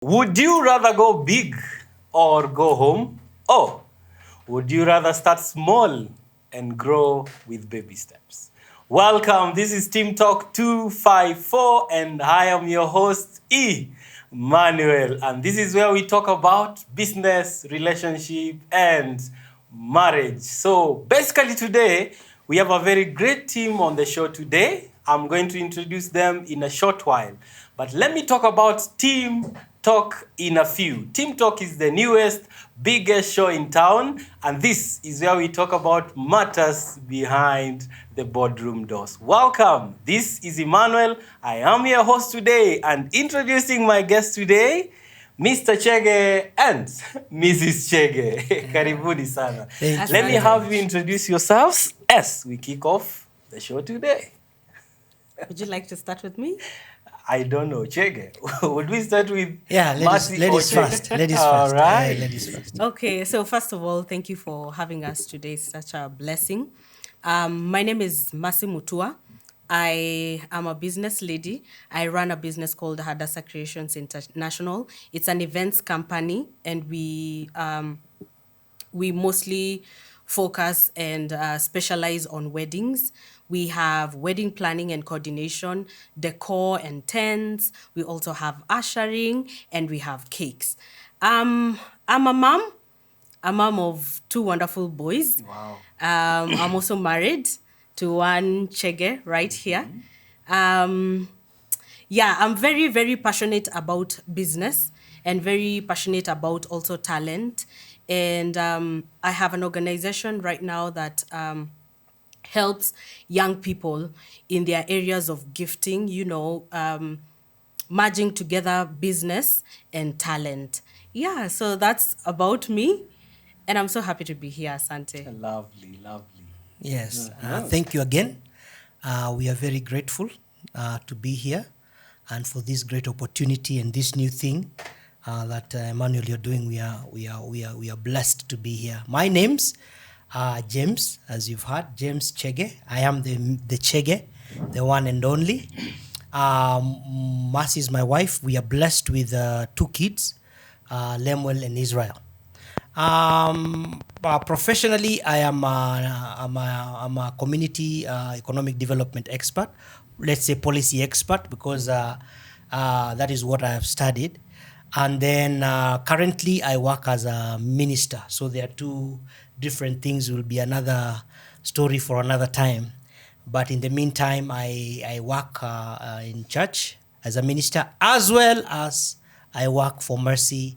Would you rather go big or go home? Or would you rather start small and grow with baby steps? Welcome. This is Team Talk 254, and I am your host, Manuel. And this is where we talk about business, relationship, and marriage. So basically, today we have a very great team on the show today. I'm going to introduce them in a short while. But let me talk about Team Talk in a few. Team Talk is the newest, biggest show in town, and this is where we talk about matters behind the boardroom doors. Welcome. This is Emmanuel. I am your host today, and introducing my guest today, Mr. Chege and Mrs. Chege. Karibuni sana. Let me have you introduce yourselves as we kick off the show today. Would you like to start with me? I don't know. Chege, would we start with ladies first. Ladies first. All right. Ladies first. Okay, so first of all, thank you for having us today. It's such a blessing. My name is Masi Mutua. I am a business lady. I run a business called Hadassah Creations International. It's an events company, and we mostly focus and specialize on weddings. We have wedding planning and coordination, decor and tents. We also have ushering, and we have cakes. I'm a mom of two wonderful boys. Wow. I'm also married to one Chege right here. I'm very, very passionate about business and very passionate about also talent. And I have an organization right now that helps young people in their areas of gifting, merging together business and talent. Yeah, so that's about me. And I'm so happy to be here, Asante. Lovely. Yes. Thank you again. We are very grateful to be here and for this great opportunity and this new thing that Emmanuel, you're doing. We are blessed to be here. My name's James, as you've heard, James Chege. I am the Chege, the one and only. Mercy is my wife. We are blessed with two kids, Lemuel and Israel. Professionally, I'm a community economic development expert. Let's say policy expert, because that is what I have studied. And then currently I work as a minister. So there are two different things. Will be another story for another time. But in the meantime, I work in church as a minister, as well as I work for Mercy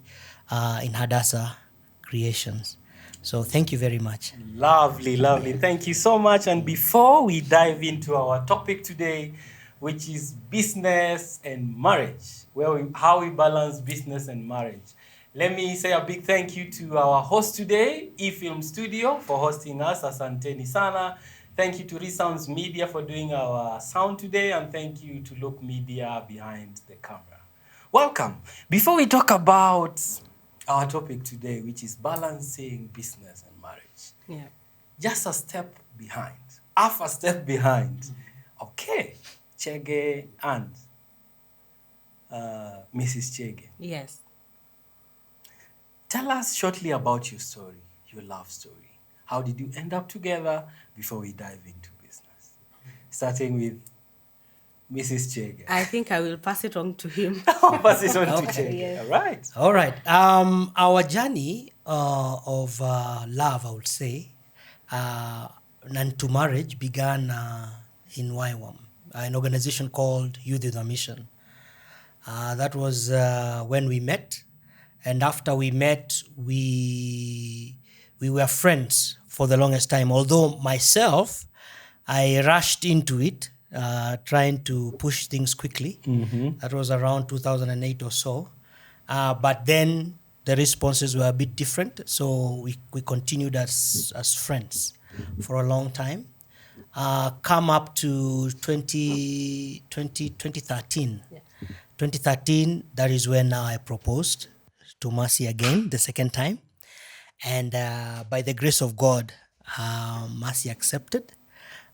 in Hadassah Creations. So thank you very much. Lovely. Thank you so much. And before we dive into our topic today, which is business and marriage, how we balance business and marriage, let me say a big thank you to our host today, eFilm Studio, for hosting us. Asanteni sana. Thank you to Resounds Media for doing our sound today, and thank you to Look Media behind the camera. Welcome. Before we talk about our topic today, which is balancing business and marriage, just a step behind, half a step behind. Okay, Chege and Mrs. Chege. Yes. Tell us shortly about your story, your love story. How did you end up together before we dive into business? Starting with Mrs. Chege. I think I will pass it on to him. Pass it on to Chege. Yes. All right. Our journey of love, I would say, and to marriage began in YWAM, an organization called Youth with a Mission. That was when we met. And after we met, we were friends for the longest time. Although myself, I rushed into it, trying to push things quickly. Mm-hmm. That was around 2008 or so. But then the responses were a bit different. So we continued as friends for a long time. Come up to 2013. Yeah. 2013, that is when I proposed to Mercy again, the second time. And by the grace of God, Mercy accepted.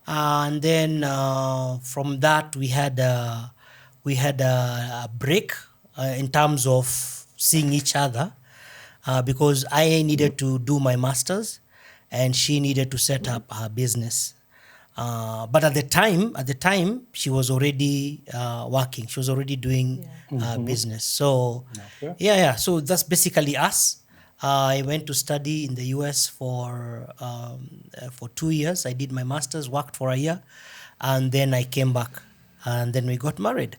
And then from that, we had a break in terms of seeing each other because I needed to do my master's and she needed to set up her business. But at the time, she was already working. She was already doing business. So, Okay. yeah. So that's basically us. I went to study in the US for 2 years. I did my master's, worked for a year, and then I came back, and then we got married.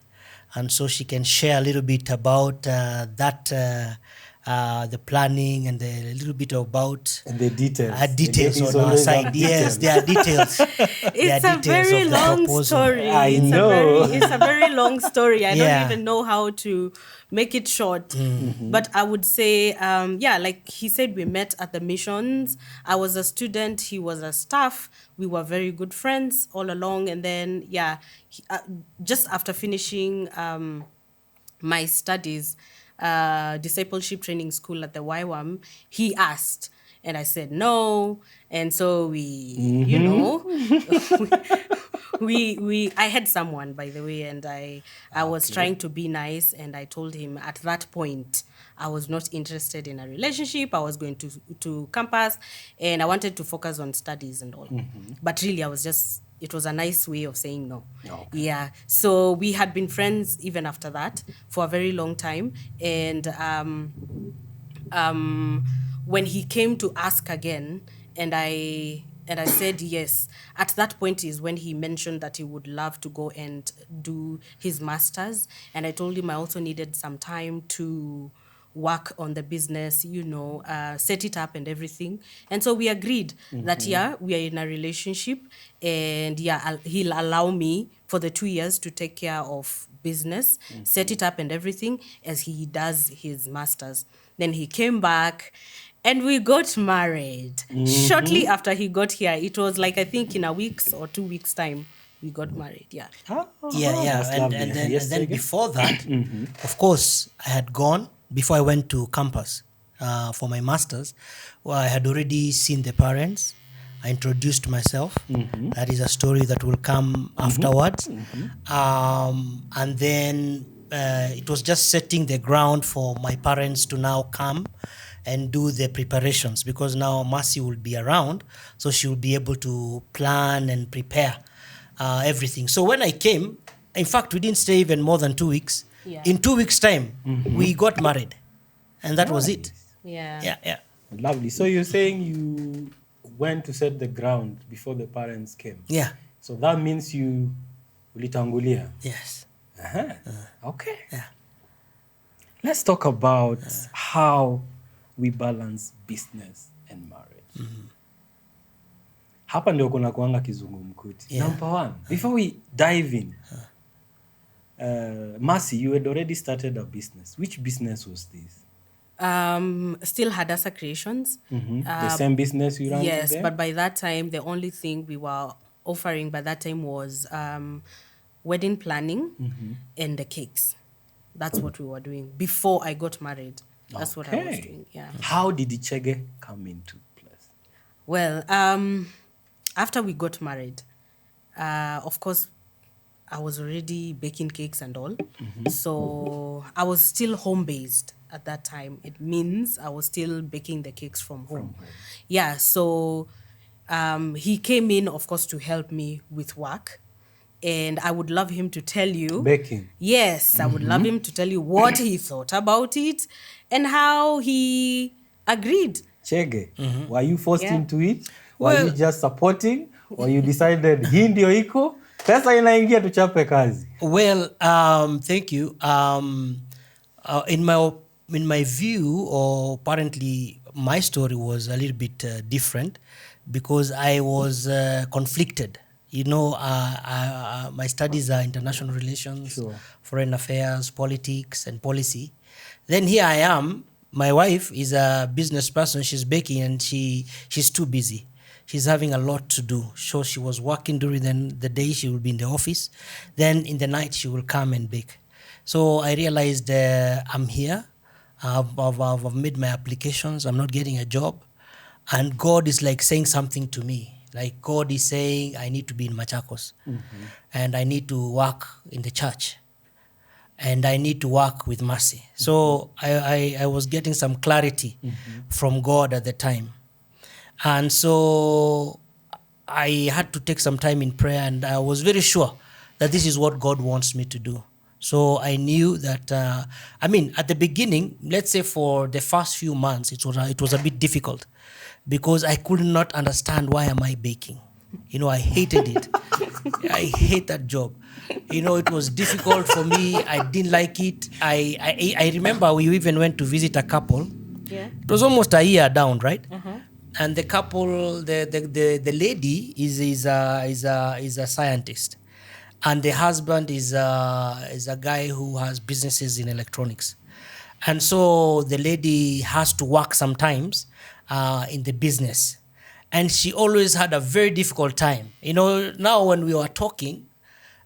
And so she can share a little bit about that. The planning and a little bit about And the details. details The ladies on our always side. have Yes, details. there are details. There It's are a details very of the long proposal. story. I it's know. it's a very long story. I Yeah. don't even know how to make it short. But I would say, like he said, we met at the missions. I was a student. He was a staff. We were very good friends all along. And then, just after finishing my studies, discipleship training school at the YWAM, he asked, and I said no. And so I had someone, by the way, and I was trying to be nice, and I told him at that point I was not interested in a relationship. I was going to campus, and I wanted to focus on studies and all. But really, it was a nice way of saying no. Okay. Yeah. So we had been friends even after that for a very long time. And when he came to ask again, and I said yes, at that point is when he mentioned that he would love to go and do his master's. And I told him I also needed some time to work on the business, set it up and everything. And so we agreed that, we are in a relationship, and he'll allow me for the 2 years to take care of business, set it up and everything as he does his master's. Then he came back and we got married. Shortly after he got here, it was like, I think in a week's or 2 weeks time, we got married. Yeah. Yeah. That's And lovely. then, Yes, and then Jake? before that, of course, I had gone, before I went to campus for my master's, I had already seen the parents. I introduced myself. That is a story that will come afterwards. And then it was just setting the ground for my parents to now come and do the preparations, because now Mercy will be around, so she will be able to plan and prepare everything. So when I came, in fact, we didn't stay even more than 2 weeks. Yeah. In 2 weeks' time, we got married, and that was it. Yeah. Yeah. Lovely. So you're saying you went to set the ground before the parents came. Yeah. So that means you ulitangulia. Yes. Okay. Yeah. Let's talk about how we balance business and marriage. Hapa ndio kuna kuanga kizungumkuti. Yeah. Number one, before we dive in, Mercy, you had already started a business. Which business was this? Still Hadassah Creations. The same business you ran Yes, there? but by that time, the only thing we were offering by that time was wedding planning and the cakes. That's what we were doing before I got married. That's what I was doing. Yeah. How did Ichege come into place? Well, after we got married, of course, I was already baking cakes and all. So I was still home-based at that time. It means I was still baking the cakes from home. Yeah, so he came in, of course, to help me with work. And I would love him to tell you. Baking. Yes, I would love him to tell you what he thought about it and how he agreed. Chege, were you forced Yeah. into it? Were you just supporting? Or you decided hii ndio iko? Pesa inaingia tuchape kazi. Well, thank you. In my view, or apparently my story was a little bit different, because I was conflicted. My studies are international relations, Sure. foreign affairs, politics, and policy. Then here I am. My wife is a business person. She's baking, and she's too busy. She's having a lot to do. So she was working during the day. She will be in the office. Then in the night, she will come and bake. So I realized I'm here. I've made my applications. I'm not getting a job. And God is like saying something to me. Like God is saying, I need to be in Machakos. And I need to work in the church. and I need to work with Mercy. So I was getting some clarity from God at the time. And so I had to take some time in prayer, and I was very sure that this is what God wants me to do. So I knew that, at the beginning, let's say for the first few months, it was a bit difficult because I could not understand why am I baking. I hated it. I hate that job. It was difficult for me. I didn't like it. I remember we even went to visit a couple. Yeah. It was almost a year down, right? And the couple, the lady is a scientist, and the husband is a guy who has businesses in electronics. And so the lady has to work sometimes in the business, and she always had a very difficult time. Now when we were talking,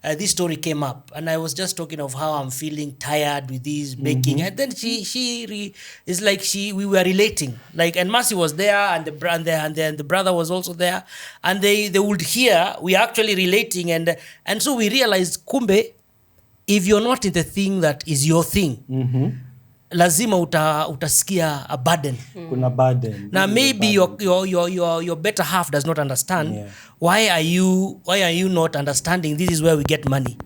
this story came up, and I was just talking of how I'm feeling tired with this baking, and then it's like we were relating, like, and Mercy was there, and the brother was also there, and they would hear we are actually relating, and so we realized, kumbe, if you're not in the thing that is your thing, lazima utasikia a burden. Kuna burden. Now maybe your better half does not understand. Yeah. Why are you not understanding? This is where we get money.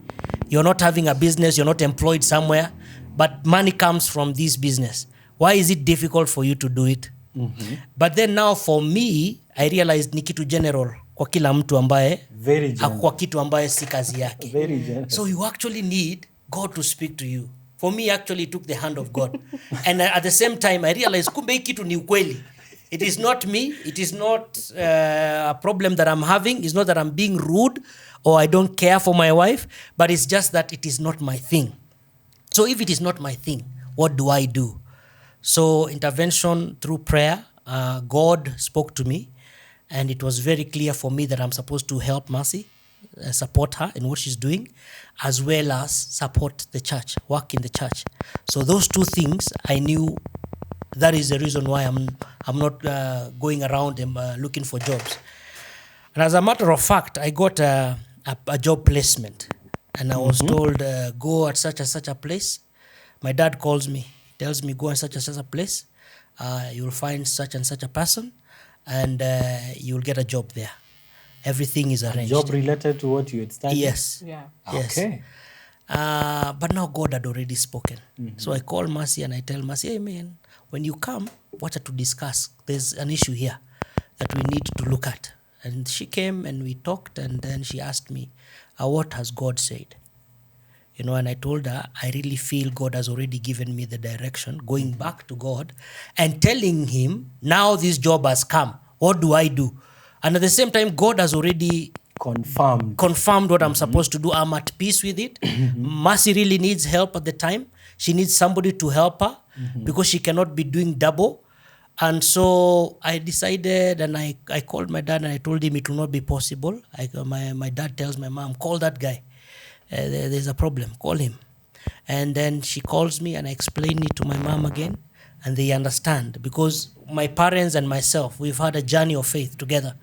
You're not having a business, you're not employed somewhere, but money comes from this business. Why is it difficult for you to do it? But then now for me, I realized ni kitu general kwa kila mtu ambaye Very general. kwa kitu ambaye si kazi yake. Very general. So you actually need God to speak to you. For me, actually, it took the hand of God. And at the same time, I realized, kumbe hii kitu ni ukweli. It is not me. It is not a problem that I'm having. It's not that I'm being rude or I don't care for my wife, but it's just that it is not my thing. So if it is not my thing, what do I do? So intervention through prayer, God spoke to me, and it was very clear for me that I'm supposed to help Mercy, support her in what she's doing, as well as support the church, work in the church. So those two things, I knew that is the reason why I'm not going around and looking for jobs. And as a matter of fact, I got a job placement, and I was told, go at such and such a place. My dad calls me, tells me, go at such and such a place. You'll find such and such a person, and you'll get a job there. Everything is arranged. Job related to what you had studied? Yes. Yeah. Yes. Okay. But now God had already spoken. So I call Mercy and I tell Mercy, hey man, when you come, what to discuss? There's an issue here that we need to look at. And she came and we talked, and then she asked me, what has God said? And I told her, I really feel God has already given me the direction, going back to God and telling him, now this job has come. What do I do? And at the same time, God has already confirmed what I'm supposed to do. I'm at peace with it. Mercy really needs help at the time. She needs somebody to help her because she cannot be doing double. And so I decided, and I called my dad and I told him it will not be possible. My dad tells my mom, call that guy. There's a problem. Call him. And then she calls me and I explain it to my mom again. And they understand because my parents and myself, we've had a journey of faith together.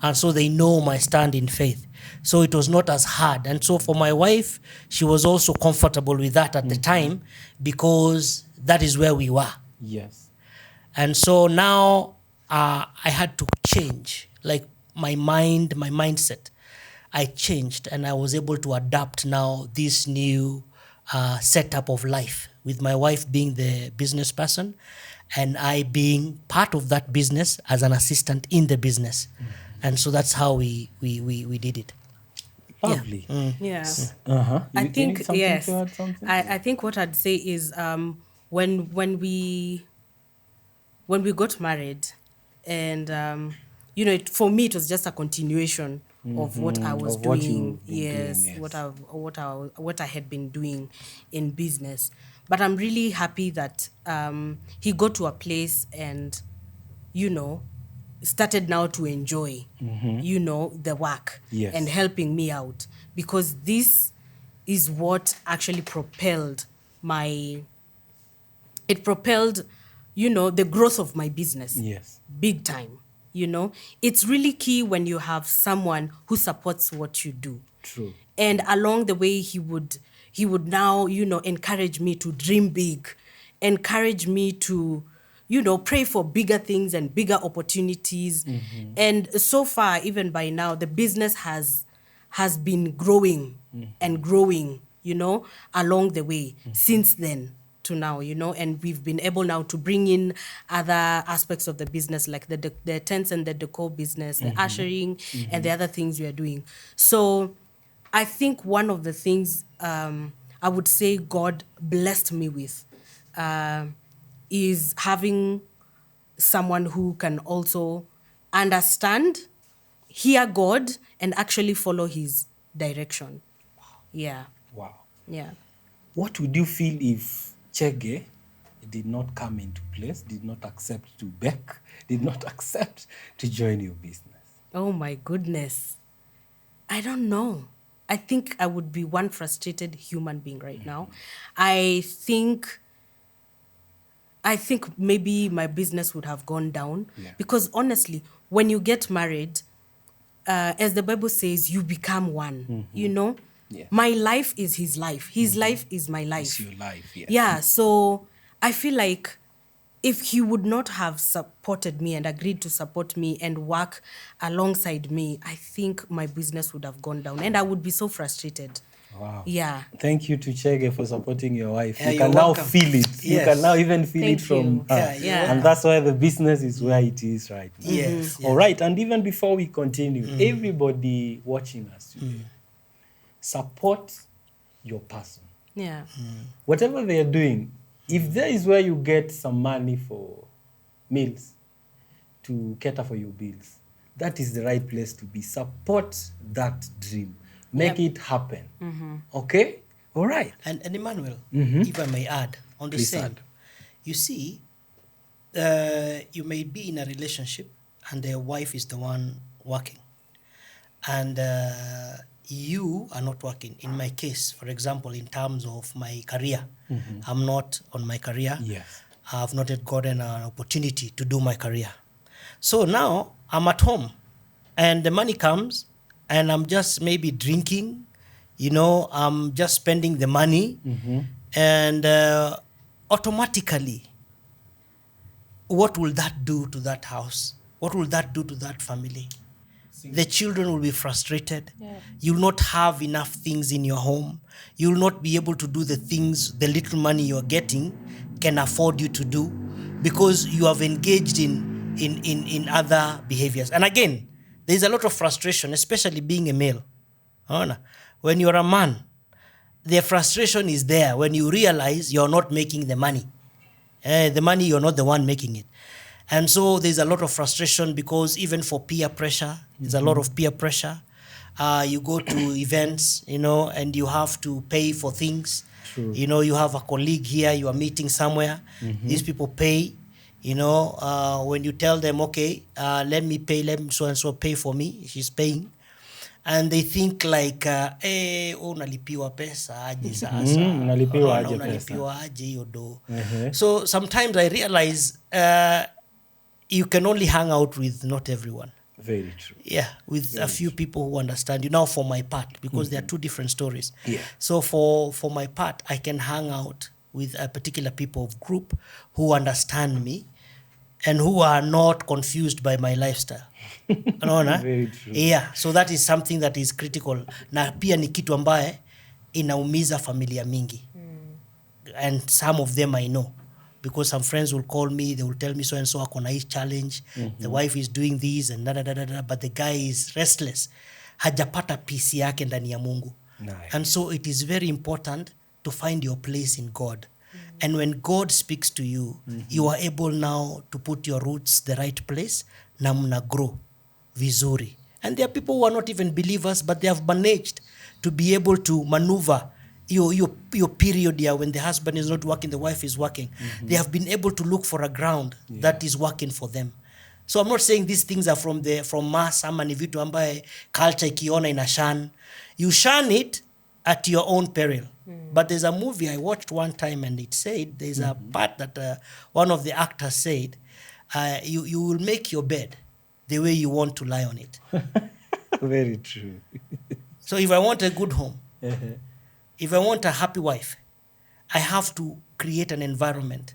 And so they know my stand in faith. So it was not as hard. And so for my wife, she was also comfortable with that at the time because that is where we were. Yes. And so now I had to change, like my mindset. I changed and I was able to adapt now this new setup of life, with my wife being the business person and I being part of that business as an assistant in the business. And so that's how we did it. Lovely. Yeah. Uh-huh. I You think need something yes. to add something? I think what I'd say is when we got married, and for me it was just a continuation of what I was Of what doing. you've been Yes, doing, yes. what I had been doing in business. But I'm really happy that he got to a place and started now to enjoy the work Yes. and helping me out, because this is what actually propelled the growth of my business. Yes. Big time. It's really key when you have someone who supports what you do. True. And along the way, he would he would now, encourage me to dream big, encourage me to, pray for bigger things and bigger opportunities. And so far, even by now, the business has been growing and growing, along the way since then to now, and we've been able now to bring in other aspects of the business, like the tents and the decor business, the ushering, and the other things we are doing. So I think one of the things I would say God blessed me with is having someone who can also understand, hear God, and actually follow his direction. Yeah. Wow. Yeah. What would you feel if Chege did not come into place, did not accept to beg, did not accept to join your business? Oh my goodness. I don't know. I think I would be one frustrated human being right now. I think maybe my business would have gone down. Yeah. Because honestly, when you get married, as the Bible says, you become one. Yeah. My life is his life. His life is my life. It's your life, yeah. Yeah, so I feel like if he would not have supported me and agreed to support me and work alongside me, I think my business would have gone down and I would be so frustrated. Wow. Yeah. Thank you to Chege for supporting your wife. Yeah, You you're can now welcome. feel it. You Yes. can now even feel Thank it from you. her. Yeah, you're Yeah. And that's why the business is where it is right now. Yes, All right. And even before we continue, everybody watching us today, support your person. Yeah. Whatever they are doing, if there is where you get some money for meals to cater for your bills, that is the right place to be. Support that dream. Make it happen. Okay? All right. And Emmanuel, if I may add on the Please same, add. you see, you may be in a relationship and the wife is the one working, and you are not working. In my case, for example, in terms of my career, I'm not on my career. Yes. I've not yet gotten an opportunity to do my career. So now I'm at home and the money comes and I'm just maybe drinking, I'm just spending the money, and automatically, what will that do to that house? What will that do to that family? The children will be frustrated. Yeah. You'll not have enough things in your home. You'll not be able to do the things the little money you're getting can afford you to do because you have engaged in other behaviors. And again, there's a lot of frustration, especially being a male. When you're a man, the frustration is there when you realize you're not making the money. The money, you're not the one making it. And so there's a lot of frustration because even for peer pressure, there's a lot of peer pressure. You go to events, and you have to pay for things. True. You have a colleague here, you are meeting somewhere. These people pay. When you tell them, okay, let me so-and-so pay for me, she's paying. And they think like, unalipiwa pesa aje sasa. Unalipiwa aje Unalipiwa aje hiyo do. So sometimes I realize you can only hang out with not everyone. Very true. Yeah, with a few people who understand you. Now for my part, because there are two different stories. Yeah. So for my part, I can hang out with a particular people of group who understand me and who are not confused by my lifestyle. Unaona? Very true. Yeah, so that is something that is critical. Na pia ni kitu ambaye inaumiza familia mingi. And some of them I know. Because some friends will call me, they will tell me so and so akona hii challenge, the wife is doing this and da, but the guy is restless. Hajapata peace yake ndani ya Mungu. Nice. And so it is very important to find your place in God. And when God speaks to you, you are able now to put your roots the right place na mna grow vizuri. And there are people who are not even believers, but they have managed to be able to maneuver your period here when the husband is not working, the wife is working. They have been able to look for a ground that is working for them. So I'm not saying these things are from mass ama ni vitu ambaye culture ikiona ina shun. You shun it at your own peril. But there's a movie I watched one time and it said, there's a part that one of the actors said, you will make your bed the way you want to lie on it. Very true. So if I want a good home, If I want a happy wife, I have to create an environment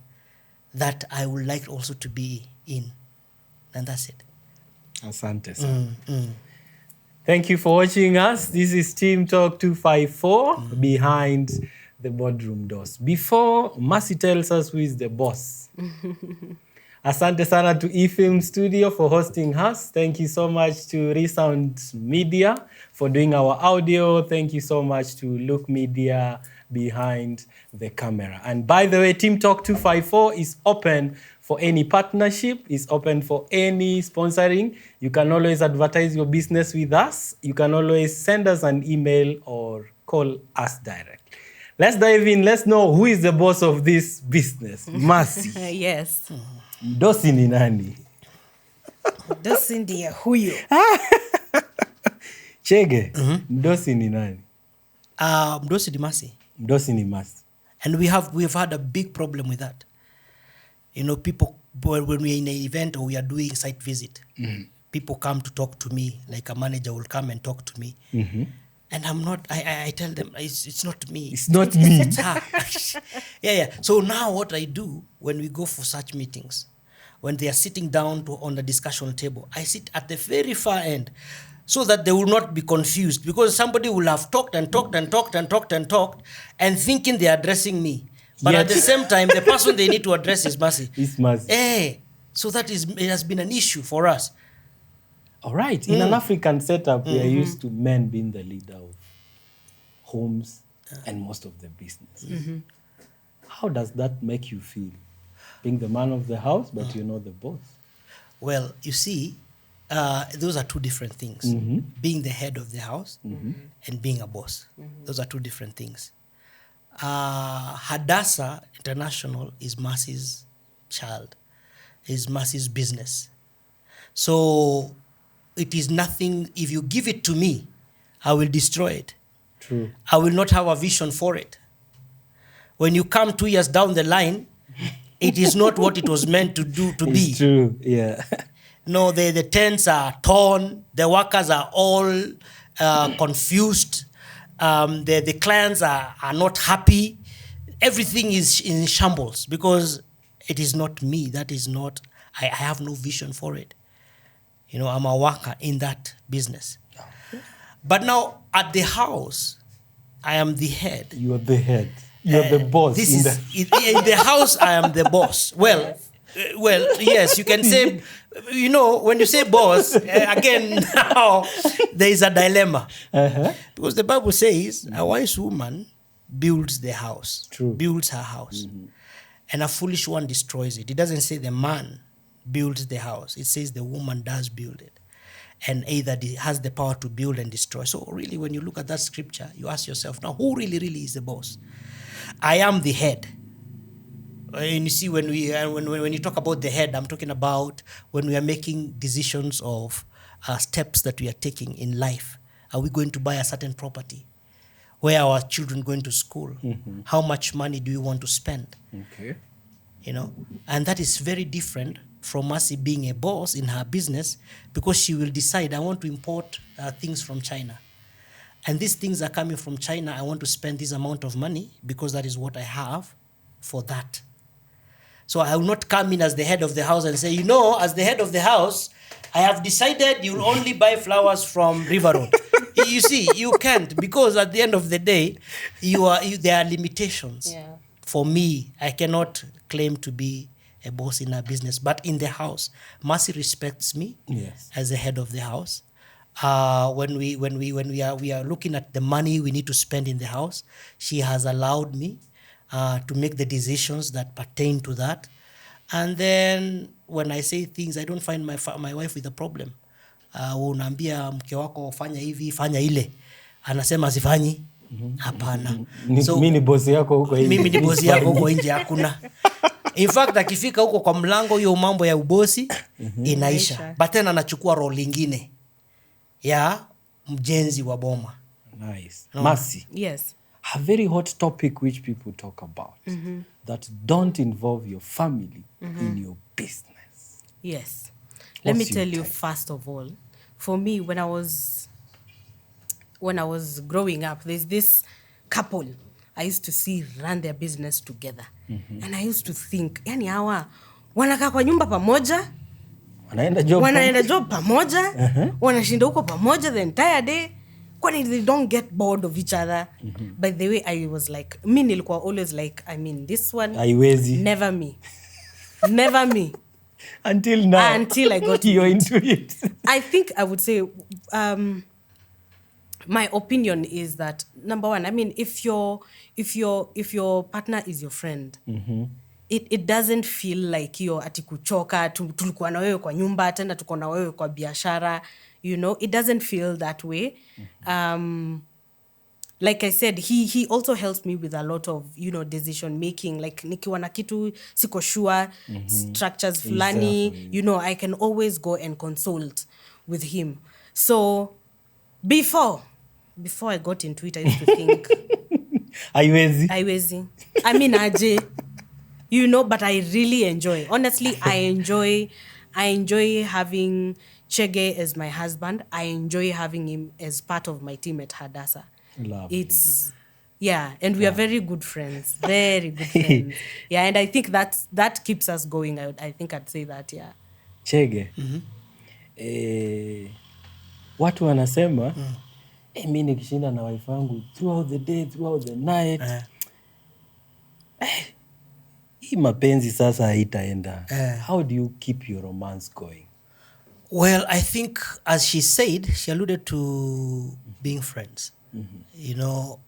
that I would like also to be in. And that's it. Asante sana. Thank you for watching us. This is Team Talk 254 behind the boardroom doors. Before Mercy tells us who is the boss, asante sana to eFilm Studio for hosting us. Thank you so much to Resound Media for doing our audio. Thank you so much to Look Media behind the camera. And by the way, Team Talk 254 is open for any partnership, is open for any sponsoring. You can always advertise your business with us. You can always send us an email or call us direct. Let's dive in. Let's know who is the boss of this business. Mercy. Yes. Mdosi ni nani? Dosi ndiye huyo. Chege, mdosi ni nani? Mdosi ni Mercy. Mdosi ni Mercy. And we've had a big problem with that. You know, people, when we're in an event or we are doing site visit, people come to talk to me, like a manager will come and talk to me. And I'm not, I tell them, it's not me. It's not me. It's her. Yeah. So now what I do when we go for such meetings, when they are sitting down on the discussion table, I sit at the very far end so that they will not be confused, because somebody will have talked and thinking they are addressing me. But at the same time, the person they need to address is Mercy. It's Mercy. So it has been an issue for us. All right. In an African setup, we are used to men being the leader of homes and most of the business. How does that make you feel? Being the man of the house, but you're not the boss. Well, you see, those are two different things. Being the head of the house and being a boss. Those are two different things. Hadassah International is Mercy's child, is Mercy's business. So it is nothing, if you give it to me, I will destroy it. True. I will not have a vision for it. When you come 2 years down the line, it is not what it was meant to be. It's true, yeah. No, the tents are torn, the workers are all confused, the clients are not happy. Everything is in shambles because it is not me. That is not, I have no vision for it. You know, I'm a worker in that business. But now at the house, I am the head. You are the head. You are the boss. In the house, I am the boss. Well, yes, you can say, you know, when you say boss, again, now there is a dilemma. Because the Bible says a wise woman builds the house, builds her house, and a foolish one destroys it. It doesn't say the man builds the house. It says the woman does build it, and either has the power to build and destroy. So really, when you look at that scripture, you ask yourself, now, who really is the boss? I am the head. And you see, when you talk about the head, I'm talking about when we are making decisions of steps that we are taking in life. Are we going to buy a certain property? Where are our children going to school? How much money do you want to spend? Okay. You know, and that is very different from Mercy being a boss in her business, because she will decide, I want to import things from China. And these things are coming from China. I want to spend this amount of money because that is what I have for that. So I will not come in as the head of the house and say, you know, as the head of the house, I have decided you will only buy flowers from River Road. You see, you can't, because at the end of the day, there are limitations. Yeah. For me, I cannot claim to be a boss in a business, but in the house, Mercy respects me as the head of the house. When we are looking at the money we need to spend in the house, she has allowed me to make the decisions that pertain to that. And then when I say things, I don't find my wife with a problem. Unaambia mke wako fanya hivi, fanya ile, anasema sifanyi. Hapana. So mimi ni bosi yako huko nje. Mimi ni bosi yako huko nje, hakuna. In fact, akifika huko kwa mlango, hiyo mambo ya ubosi inaisha. But then anachukua role lingine ya mjenzi wa boma. Nice. Mercy. Yes. A very hot topic which people talk about that don't involve your family in your business. Yes. Let me What's tell your you, take? first of all, for me, when I was growing up, there's this couple I used to see run their business together. And I used to think, yani hawa wanakaa kwa nyumba pamoja, wanaenda job pamoja, wanashinda huko pamoja the entire day. Kwani they don't get bored of each other? By the way, I was like, me nilikuwa always like, I mean, this one, Haiwezi. never me. Never me. Until now. Until I got you're into it. I think I would say, my opinion is that, number one, I mean, if your partner is your friend, it doesn't feel like you're ati kuchoka, tulikuwa na wewe kwa nyumba, tena tuko na wewe kwa biashara, you know, it doesn't feel that way. Like I said, he also helps me with a lot of, you know, decision making. Like nikiwa na kitu siko sure, structures fulani, Exactly. you know, I can always go and consult with him. So before I got into it, I used to think Haiwezi. I mean aje, you know, but I really enjoy. Honestly, I enjoy having Chege as my husband. I enjoy having him as part of my team at Hadassah. Lovely. It's and we are very good friends. Very good friends. Yeah, and I think that keeps us going. I think I'd say that, yeah. Chege. Watu wanasema mimi nikishinda na wife wangu throughout the day, throughout the night. Hii mapenzi sasa haitaenda. How do you keep your romance going? Well, I think, as she said, she alluded to being friends. You know,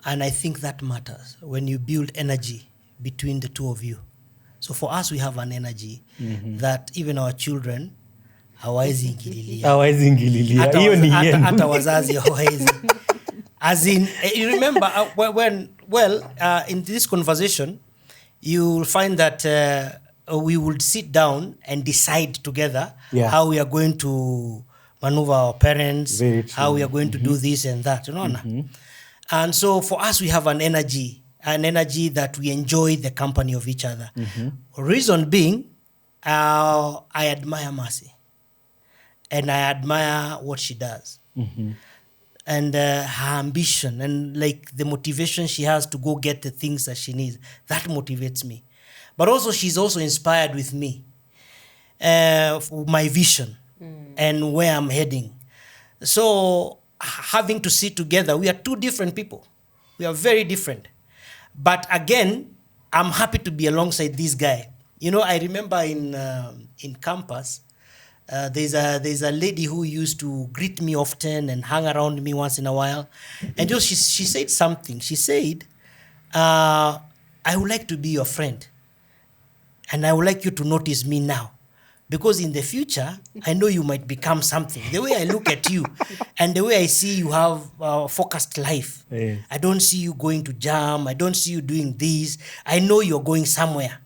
and I think that matters when you build energy between the two of you. So for us, we have an energy that even our children hawawezi ingililia. Hawawezi ingililia. Hiyo ni yenu. Hata wazazi hawawezi. As in, you remember in this conversation, you will find that we would sit down and decide together how we are going to maneuver our parents, how we are going to do this and that, you know. And so for us, we have an energy that we enjoy the company of each other. Reason being, I admire Mercy, and I admire what she does. And her ambition and like the motivation she has to go get the things that she needs, that motivates me. But also she's also inspired with me for my vision and where I'm heading. So having to sit together, we are two different people. We are very different. But again, I'm happy to be alongside this guy. You know, I remember in campus, there's a lady who used to greet me often and hang around me once in a while. And just she said something. She said, I would like to be your friend. And I would like you to notice me now. Because in the future, I know you might become something. The way I look at you and the way I see you have a focused life. Yeah. I don't see you going to jam. I don't see you doing this. I know you're going somewhere.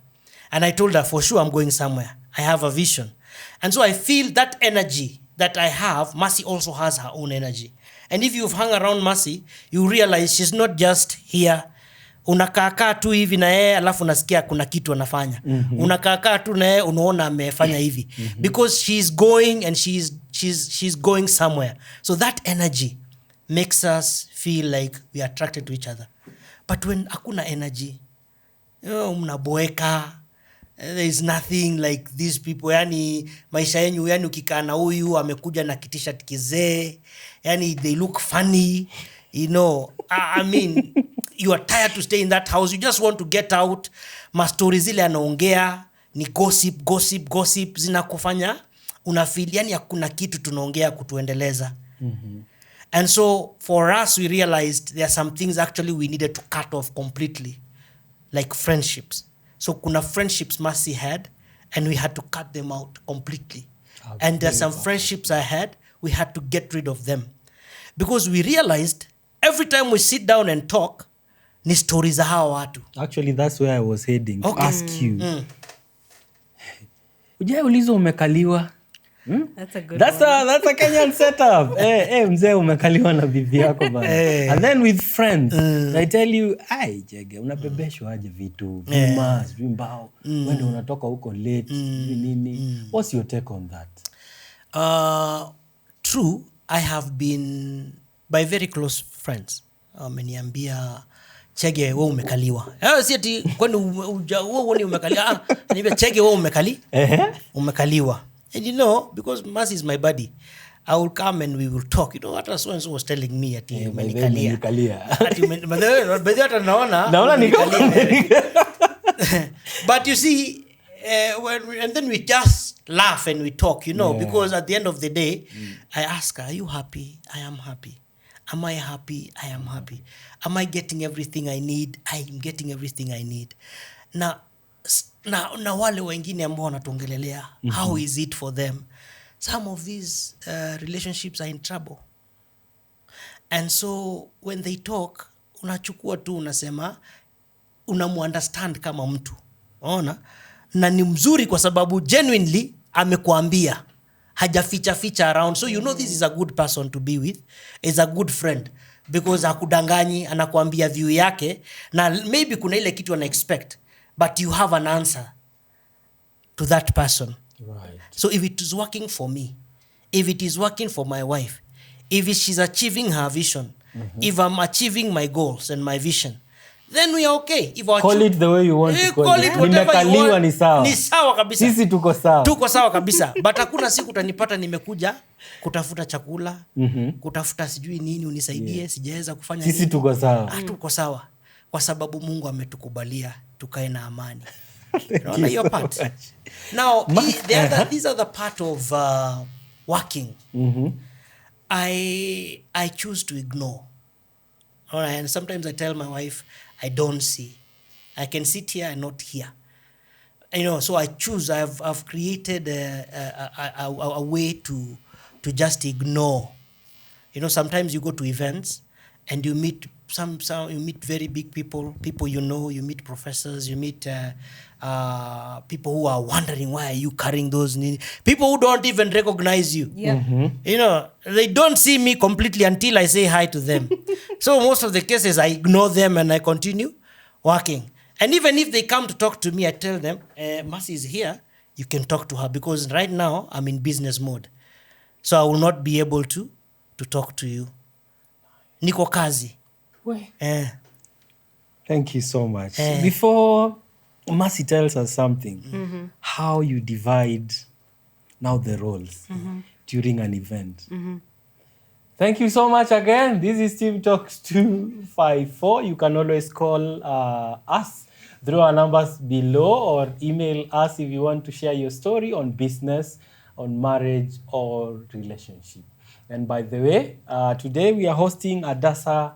And I told her, for sure, I'm going somewhere. I have a vision. And so I feel that energy that I have, Mercy also has her own energy. And if you've hung around Mercy, you realize she's not just here. Unakaakaa tu hivi na yeye alafu unasikia kuna kitu anafanya. Unakaakaa tu na yeye unaona amefanya hivi. Because she's going and she's going somewhere. So that energy makes us feel like we are attracted to each other. But when hakuna energy, mnaboeka, there is nothing like these people. Yani maisha yenu, yani ukikaa na huyu amekuja na t-shirt kizee, yani they look funny, you know. I mean, you are tired to stay in that house. You just want to get out. Mastori zile anaongea ni gossip zinakufanya unafeel yani hakuna kitu tunaongea kutuendeleza. And so for us, we realized there are some things actually we needed to cut off completely, like friendships. So kuna friendships Mercy had, and we had to cut them out completely. And there are some friendships I had, we had to get rid of them. Because we realized every time we sit down and talk, ni stories za hawa watu. Actually, that's where I was heading to ask you. Ujai umekaliwa? That's a good That's a Kenyan setup. Mzee umekaliwa na bibi yako bana. And then with friends, I tell you, ai Jege, unabebeshwa aje vitu, vimas, vimbao. When unatoka huko late, nini. What's your take on that? True, I have been by very close friends. Ameniambia Chege wewe umekaliwa. Si ati kwani wewe umekaliwa. Ananiambia Chege wewe umekaliwa. And you know, because Mercy is my buddy, I will come and we will talk. You know what so and so was telling me ati umenikalia. Ati naona nikalia. But you see, and then we just laugh and we talk, you know, because at the end of the day, I ask her, are you happy? I am happy. Am I happy? I am happy. Am I getting everything I need? I am getting everything I need. Na wale wengine ambao wanatuongelelea, how is it for them? Some of these relationships are in trouble. And so when they talk, unachukua tu unasema, unamuunderstand kama mtu. Unaona? Na ni mzuri kwa sababu genuinely amekuambia. Hajaficha around. So you know this is a good person to be with. Is a good friend. Because hakudanganyi, anakuambia view yake. Na maybe kuna ile kitu ana expect. But you have an answer to that person. Right. So if it is working for me, if it is working for my wife, if she's achieving her vision, if I'm achieving my goals and my vision, then we are okay. If call it the way you want to call it. Nimekaliwa ni sawa. Ni sawa kabisa. Sisi tuko sawa. Tuko sawa kabisa. But hakuna siku utanipata nimekuja kutafuta chakula, kutafuta sijui nini unisaidie, sijaweza kufanya nini. Sisi tuko sawa. Tuko sawa. Kwa sababu Mungu ametukubalia tukae na amani. Unaona hiyo part. Now, these are the part of working. I choose to ignore. All right, and sometimes I tell my wife, I don't see. I can sit here and not hear. You know, so I choose. I've created a way to just ignore. You know, sometimes you go to events and you meet you meet very big people you know, you meet professors, you meet people who are wondering why are you carrying those people who don't even recognize you. You know, they don't see me completely until I say hi to them. So most of the cases I ignore them and I continue working. And even if they come to talk to me, I tell them, Mercy is here, you can talk to her because right now I'm in business mode. So I will not be able to talk to you. Niko kazi. Thank you so much. Before Mercy tells us something, how you divide now the roles during an event. Thank you so much again. This is Team Talks 254. You can always call us through our numbers below or email us if you want to share your story on business, on marriage or relationship. And by the way, today we are hosting Adasa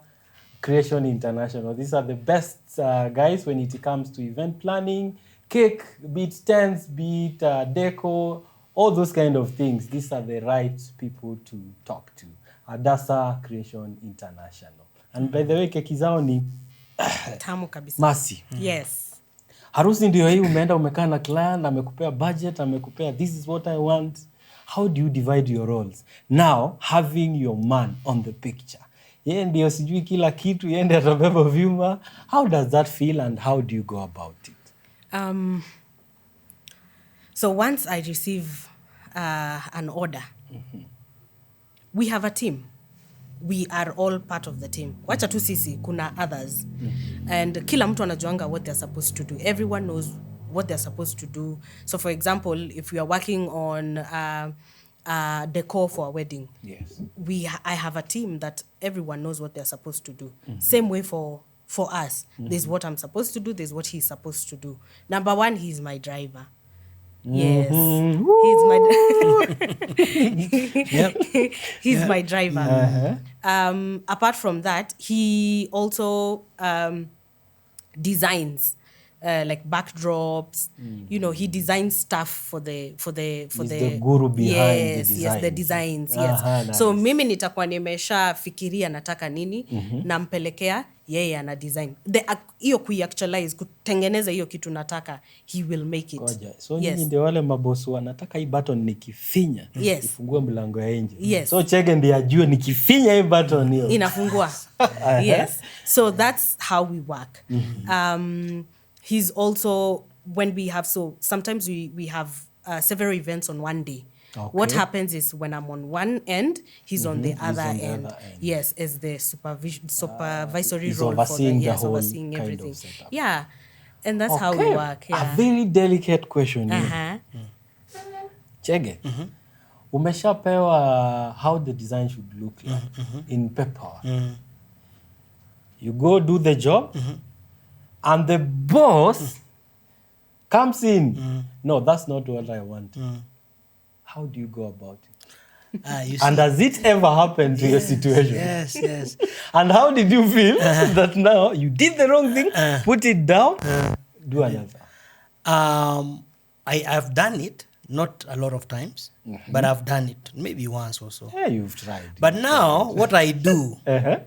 Creation International. These are the best guys when it comes to event planning, cake, be it tents, be it deco, all those kind of things. These are the right people to talk to. Adasa Creation International. And by the way, keki zao ni tamu kabisa. Mercy. Yes. Harusi ndio hii, umeenda umekaa na client, amekupea budget, amekupea this is what I want. How do you divide your roles? Now, having your man on the picture. Yeye ndio sijui kila kitu, yeye ndio atabeba vyuma. How does that feel and how do you go about it? So once I receive an order, we have a team. We are all part of the team. Wacha tu sisi, kuna others. And kila mtu anajuanga what they're supposed to do. Everyone knows what they're supposed to do. So for example, if we are working on decor for a wedding, Yes. I have a team that everyone knows what they're supposed to do. Same way for us. There's what I'm supposed to do, there's what he's supposed to do. Number one, he's my driver. Yes. He's my he's my driver. Apart from that, he also designs like backdrops. You know, he designs stuff for the the guru behind the design. Yes, the designs. Yes. Nice. So mimi nitakuwa nimesha fikiria nataka nini, nampelekea yeye ana design. Hiyo kuiactualize, kutengeneza hiyo kitu nataka, he will make it. Koja. So nyinyi ndio wale mabosi wanataka hii button nikifinya ifungue mlango ya nje. Yes. So Chege ndiye ajue nikifinya hii button hiyo inafungua. Yes. So that's how we work. He's also, when we have, so sometimes we have several events on one day. What Okay. happens is when I'm on one end, he's on the He's other on the end. other end. Yes, as the supervisory he's role overseeing the yes, whole overseeing kind of everything. setup. Yeah, and that's how we Okay. work. A Yeah. very delicate question here. Uh-huh. Chege. Umeshapewa how the design should look like in paper. You go do the job and the boss comes in. No, that's not what I want. How do you go about it? You And see? has it ever happened to your situation? Yes. And how did you feel that now you did the wrong thing, put it down, do another? I've done it, not a lot of times, but I've done it maybe once or so. Yeah, you've tried. But now, what I do, Uh-huh.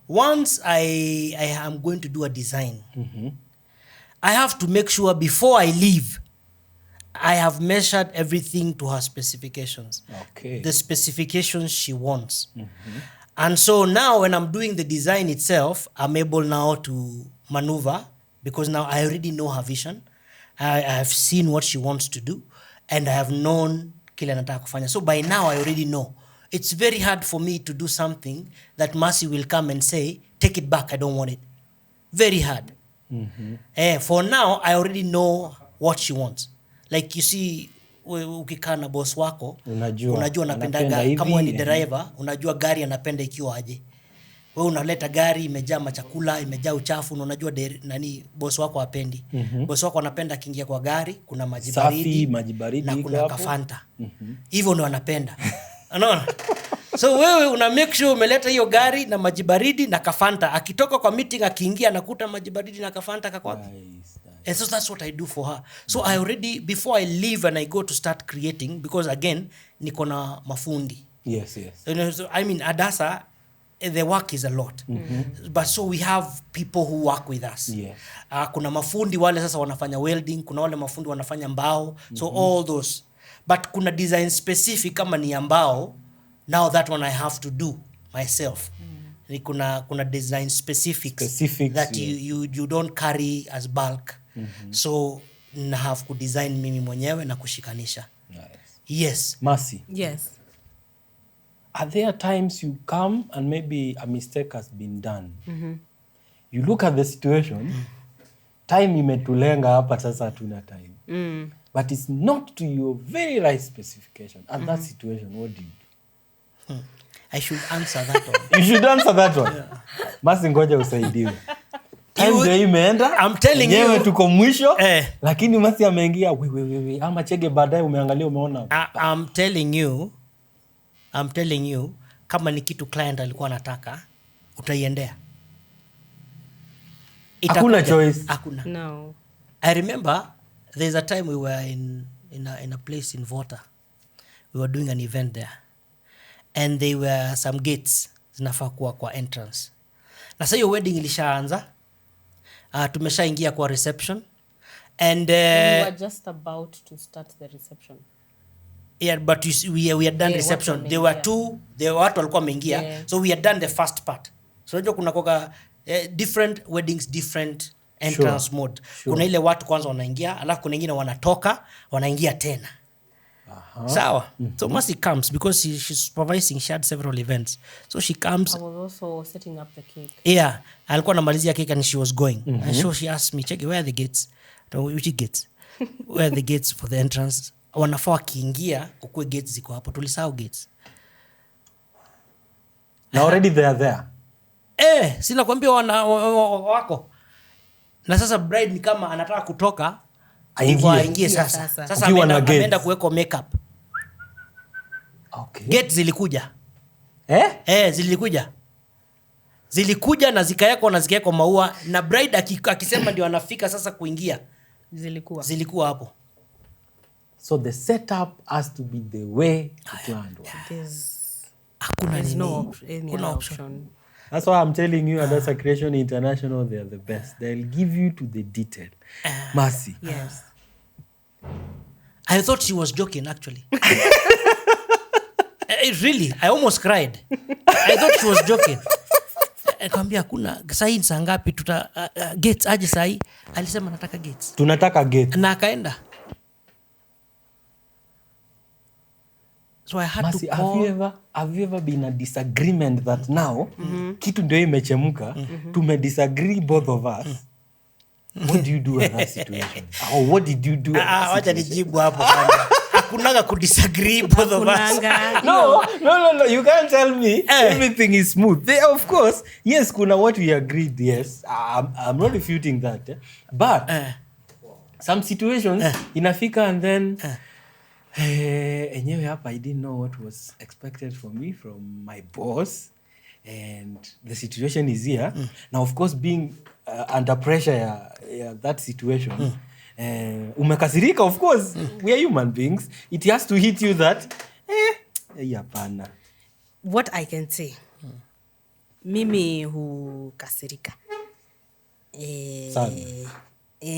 once I am going to do a design, I have to make sure before I leave, I have measured everything to her specifications. Okay. The specifications she wants. And so now when I'm doing the design itself, I'm able now to maneuver because now I already know her vision. I have seen what she wants to do and I have known kile nataka kufanya. So by now I already know. It's very hard for me to do something that Mercy will come and say, take it back, I don't want it. Very hard. For now, I already know what she wants. Like you see, ukikaa na boss wako, Unajua anapendaga, hivi, kama wewe ni driver, unajua gari anapenda ikiwa aje. Wewe unaleta gari imejaa machakula, imejaa uchafu, na unajua nani boss wako hapendi. Boss wako anapenda akiingia kwa gari, kuna maji Safi, baridi na iko kuna hapo. kafanta. Hivyo ndio anapenda. Unaona? So wewe una make sure umeleta hiyo gari na maji baridi na kafanta. Akitoka kwa meeting akiingia anakuta maji baridi na kafanta kako wapi? Nice. And so that's what I do for her. So I already, before I leave and I go to start creating, because again, niko na mafundi. Yes. You know, so, I mean, Adasa, the work is a lot. But so we have people who work with us. Yes. Kuna mafundi wale sasa wanafanya welding, kuna wale mafundi wanafanya mbao. So all those. But kuna design specific kama ni ya mbao, now that one I have to do myself. Kuna design specifics that you don't carry as bulk. So na have ku design mimi mwenyewe na kushikanisha. Nice. Yes. Mercy. Yes. Are there times you come and maybe a mistake has been done? You look at the situation, time imetulenga hapa sasa hatuna time. But it's not to your very right specification. At that situation, what do you do? I should answer that one. You should answer that one. Mercy, ngoja usaidiwe. Time ndio imeenda. I'm telling Yenyewe you. tuko mwisho. Lakini Mercy ameingia we ama Chege baadaye umeangalia umeona. I'm telling you kama ni kitu client alikuwa anataka utaiendea. Hakuna choice. Hakuna. No. I remember there's a time we were in a place in Vota. We were doing an event there. And there were some gates zinafaa kuwa kwa entrance. Na sasa hiyo wedding ilishaanza. Tumeshaingia kwa reception. And We were just about to start the reception. yeah, but we had done reception. There were watu walikuwa wameingia. Yeah. So we had done the first part. So unajua kuna koka different weddings, different entrance mode. Kuna ile watu kwanza wanaingia, alafu kuna wengine wanatoka, wanaingia tena. Sawa. So Mercy comes because she's supervising. She had several events. So she comes. I was also setting up the cake. Yeah. Alikuwa namalizia cake and she was going. And so she asked me, Chege, where are the gates? Which gates? Where are the gates for the entrance? Wanafaa wakiingia kukue gates ziko hapo. Tulisahau gates. Now already they are there. Sina kuambia wako. Na sasa bride ni kama anataka kutoka. Aingie sasa. Sasa ameenda kuweka makeup. Okay. Gates zilikuja. Zilikuja na zikawekwa maua na bride akisema ndio anafika sasa kuingia. Zilikuwa hapo. So the setup has to be the way the planned one. There's no option. That's why I'm telling you, Adasa Creation International, they are the best. They'll give you to the detail. Mercy. Yes. I thought she was joking, actually. Really, I almost cried. I thought she was joking. Nikamwambia kuna sahi saa ngapi tuta gates aje sahi? Alisema nataka gates. Tunataka gates. Na akaenda. So I had Masi, to call. have you ever been a disagreement that now kitu ndio imechemka tumedisagree both of us? What do you do in that situation? Or what did you do in that Wacha situation? nijibu hapo kwanza. Hakunaga kudisagree both of us. Hakunanga. No, you can't tell me everything is smooth. Of course, yes, kuna what we agreed, yes. I'm not refuting that. But some situations inafika and then enyewe hapa I didn't know what was expected from me from my boss, and the situation is here. Now of course being under pressure ya that situation, umekasirika, of course, we are human beings, it has to hit you that hapana. What I can say, mimi hukasirika Sana.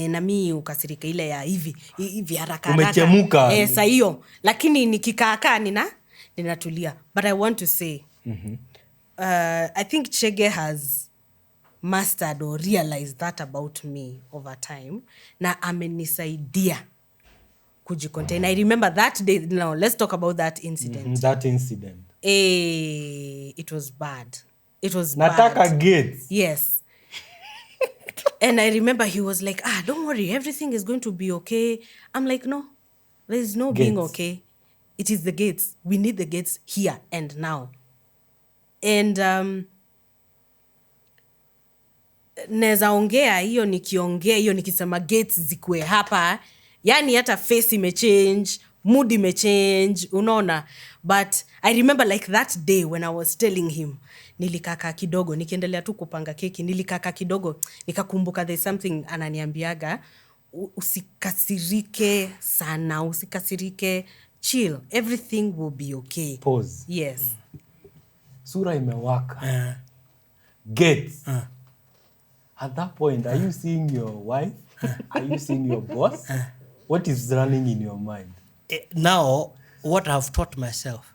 na mi ukasirika ile ya hivi haraka Umechemuka. Sa hiyo, lakini nikikaakaa ninatulia. But I want to say, I think Chege has mastered or realized that about me over time, na amenisaidia kujicontain. I remember that day. Now let's talk about that incident. That incident. It was bad. Nataka bad. gates. Yes. And I remember he was like, don't worry, everything is going to be okay. I'm like, no, there's no being Gates. okay. It is the gates. We need the gates here and now. And neza ongea hiyo, nikiongea hiyo, nikisema gates zikue hapa, yani hata face imechange, mood imechange, unaona. But I remember like that day when I was telling him, nilikaka kidogo, nikiendelea tu kupanga keki, nilikaka kidogo, nikakumbuka there's something ananiambiaga, usikasirike sana, usikasirike, chill, everything will be okay. Pause. Yes. Sura imewaka. Gates. At that point, are you seeing your wife? Are you seeing your boss? What is running in your mind? Now, what I've taught myself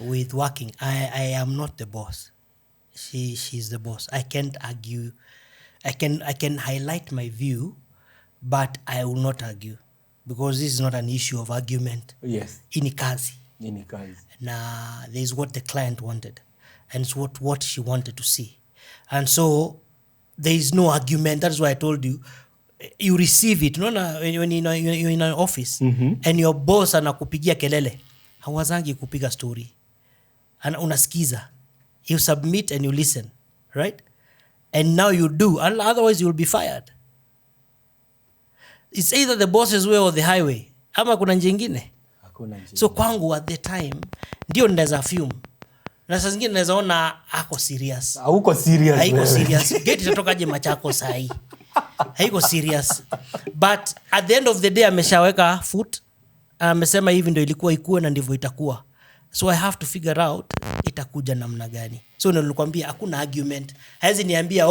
with working, I am not the boss. She's the boss. I can't argue. I can highlight my view, but I will not argue because this is not an issue of argument. Yes. Ini kazi. In kazi. Nah, there's what the client wanted, and it's what she wanted to see, and so there is no argument. That's why I told you. You receive it. When you're in an office and your boss anakupigia kelele, hawazangi kupiga story. And unasikiza. You submit and you listen, right? And now you do, and otherwise you will be fired. It's either the boss's way or the highway. Ama kuna njingine. So kwangu at the time ndio ndeza fume. Na saa zingine naweza ona ako serious. Hauko serious. Haiko serious. Gate itatokaje Machako sahi. Haiko serious. But at the end of the day ameshaweka foot. Amesema hivi ndio ilikuwa ikuwe na ndivyo itakuwa. So I have to figure out itakuja namna gani. So nilikwambia hakuna argument. Haizi niambia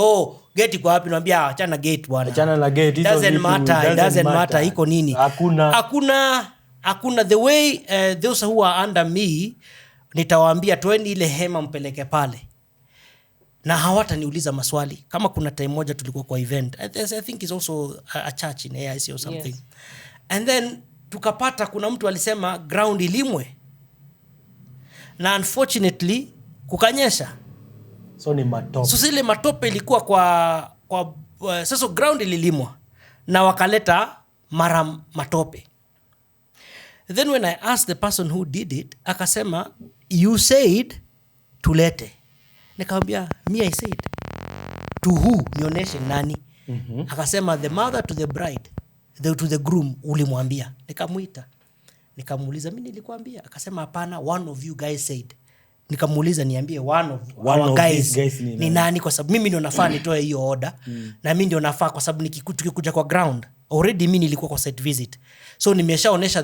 gate iko wapi, niambia achana gate bwana. Achana na gate. It doesn't matter iko nini. Hakuna the way those who are under me nitawaambia toeni ile hema mpeleke pale. Na hawataniuliza maswali. Kama kuna time moja tulikuwa kwa event. I think it's also a church in AIC or something. Yes. And then tukapata kuna mtu alisema ground ilimwe. Na unfortunately kukanyesha. So ni matope. So zile matope ilikuwa kwa sasa ground ililimwa. Na wakaleta mara matope. Then when I asked the person who did it, akasema, you said tulete. Nikamwambia, me I said. To who? Nionyeshe nani? Akasema, the mother to the bride, to the groom ulimwambia. Nikamuita. Nikamuuliza, mimi nilikwambia? Akasema, hapana, one of you guys said. Nikamuuliza niambie one of our guys ni nani, kwa sababu mimi ndio nafaa nitoe hiyo order. Na mimi ndio nafaa kwa sababu nikikuja kwa ground. Already mimi nilikuwa kwa site visit. So nimeshaonesha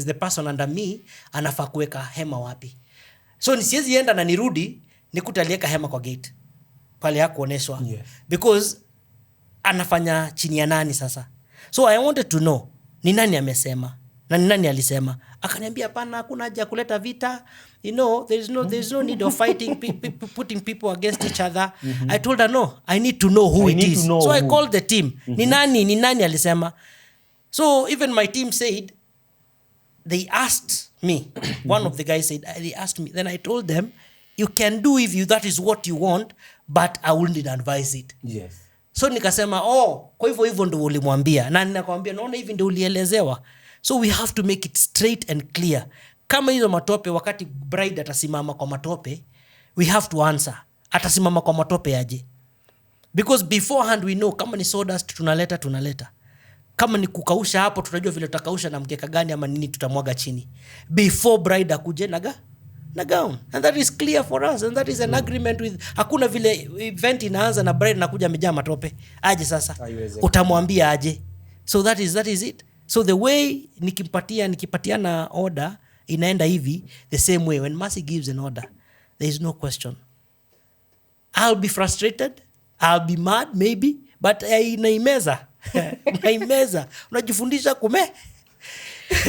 the person under me anafaa kuweka hema wapi. So nisiwezi enda na nirudi nikuta aliweka hema kwa gate. Pale hakuoneshwa. Yes. Because anafanya chini ya nani sasa. So I wanted to know ni nani amesema na ni nani alisema. Akaniambia hapana, hakuna haja kuleta vita. You know, there's no need of fighting putting people against each other. I told her no, I need to know who it is. So I called the team. Ni nani alisema. So even my team said they asked me, one of the guys said, they asked me, then I told them, you can do if that is what you want, but I wouldn't advise it. Yes. So nikasema, kwa hivyo ndo ulimwambia. Na ninakwambia, naona hivi ndo ulielezewa. So we have to make it straight and clear. Kama hizo matope, wakati bride atasimama kwa matope, we have to answer. Atasimama kwa matope aje? Because beforehand we know, kama ni sawdust tunaleta. Kama ni kukausha hapo, tutajua vile tutakausha na mkeka gani ama nini tutamwaga chini. Before bride akuje na gown. And that is clear for us. And that is an agreement with... Hakuna vile event inaanza na bride nakuja amejaa matope. Aje sasa. Utamwambia aje. So that is it. So the way nikipatiana order, inaenda hivi, the same way. When Mercy gives an order, there is no question. I'll be frustrated. I'll be mad, maybe. But naimeza. Unajifundisha kume.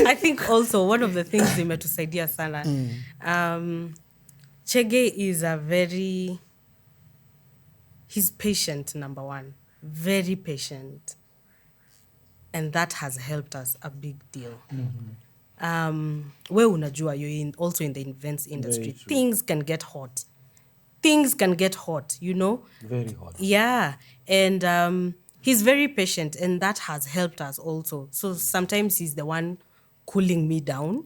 I think also one of the things imetusaidia sana. Chege is he's patient, number one. Very patient. And that has helped us a big deal. We unajua, you're also in the events industry. Things can get hot. Very hot. Yeah. And he's very patient, and that has helped us also. So sometimes he's the one cooling me down.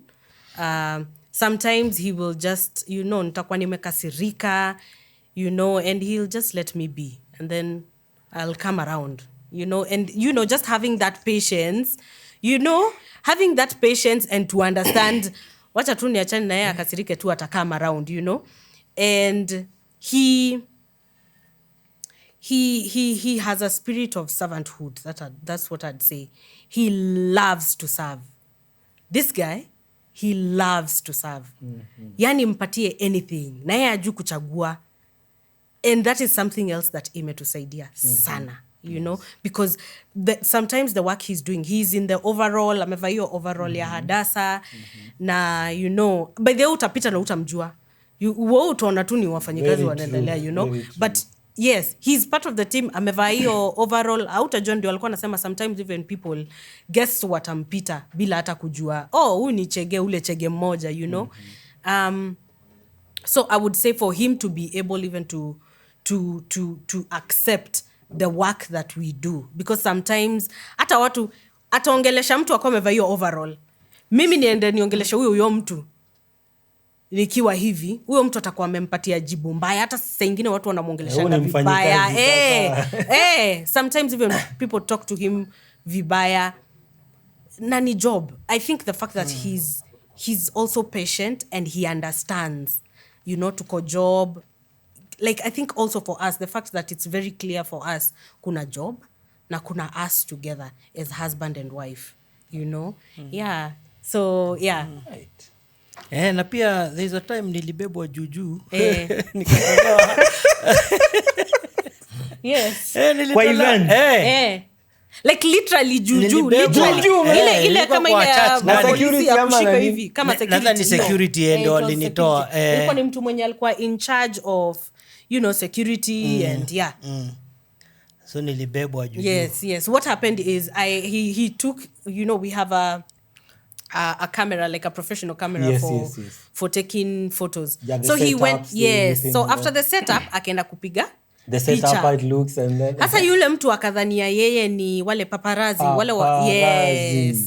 Sometimes he will just, nitakuwa nimekasirika, and he'll just let me be. And then I'll come around, and, just having that patience, and to understand, wacha tu niachane na yeye akasirike tu atakama around, And he has a spirit of servanthood. That's what I'd say. He loves to serve. This guy, he loves to serve. Yani mpatie anything. Na yeye ajui kuchagua. And that is something else that imetusaidia sana. Because sometimes the work he's doing, he's in the overall, amevaa hiyo overall ya Hadasa. Na, by the way utapita na utamjua. Wewe utaona tu ni wafanyikazi wanaendelea, But yes, he's part of the team. Amevaa hiyo overall. Hautajua, ndio alikuwa anasema sometimes even people guess watampita bila hata kujua. Huyu ni Chege, ule Chege mmoja, So I would say for him to be able even to accept the work that we do, because sometimes hata watu ataongelesha mtu akao amevaa hiyo overall. Mimi niende niongelesha huyo mtu nikiwa hivi, huyo mtu atakuwa amempatia jibu mbaya. Hata saa nyingine watu wanamuongelesha vibaya. Sometimes even people talk to him vibaya. Nani job. I think the fact that he's also patient and he understands, tuko job. Like, I think also for us, the fact that it's very clear for us, kuna job na kuna us together as husband and wife, Yeah. So, yeah. Right. Na pia there's a time nilibebwa juju. Nikatolewa. Yes. Kwa event. Like literally juju. Ile kama ile na security kushika hivi kama security. Nadhani security ndio alinitoa. Ilikuwa ni mtu mwenye alikuwa in charge of security and yeah. So nilibebwa juju. Yes. What happened is he took, we have a camera, like a professional camera for taking photos. Yeah, so he went, so after the setup akaenda kupiga the setup, how it looks, and then hasa yule mtu akadhania yeye ni wale paparazzi wale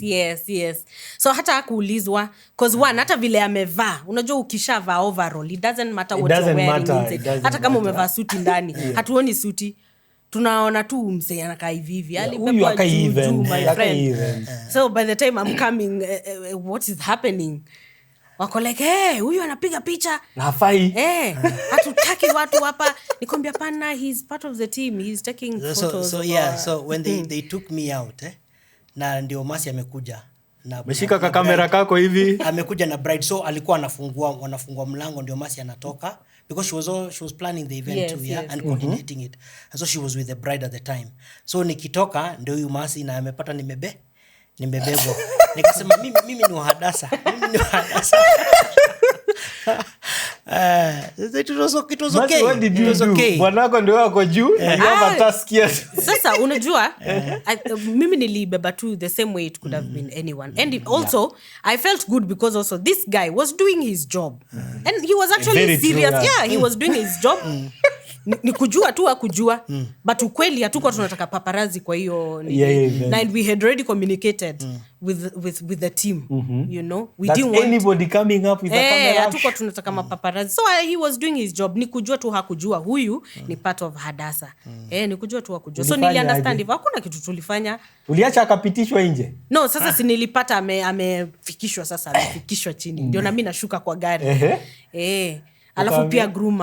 yes. So hata hakuulizwa, cause one, hata vile amevaa, unajua ukishavaa overall it doesn't matter what you're wearing inside. Hata kama umevaa suti ndani hatuoni suti, tunaona tu msee anakaa hivi alibebwa juu, my friend. So by the time I'm coming, what is happening? Wako like, huyu anapiga picha nafai. Hatutaki watu hapa. Nikwambia pana, he's part of the team, he's taking photos. So when they took me out, na ndio Mercy amekuja na meshika ka kamera kako hivi, amekuja na bride. So alikuwa wanafungua mlango, ndio Mercy anatoka, because she was planning the event too, and coordinating it. And so she was with the bride at the time. So nikitoka ndio huyu Mercy na amepata nimebebwa. Nikasema mimi ni Hadasa. It was Mercy, okay. what did It you was do? okay. Bwanako ndio wako juu and you have a task here. Sasa unajua mimi nilibeba tu the same way it could have been anyone, and also I felt good because also this guy was doing his job and he was actually Very true, serious. yeah. He was doing his job. Ni kujua tu akujua but ukweli hatuko tunataka paparazi kwa hiyo and we had already communicated with the team, you know, we That's didn't want anybody coming up with a camera. hatuko tunataka mapaparazi, so he was doing his job. Ni kujua tu hakujua huyu ni part of Hadasa. Ni kujua tu hakujua, so Ulifanya nili understand aje? hivyo, hakuna kitu tulifanya. Uliacha akapitishwa nje. No, sasa si nilipata amefikishwa, sasa amefikishwa chini ndio na mimi nashuka kwa gari. Alafu pia groom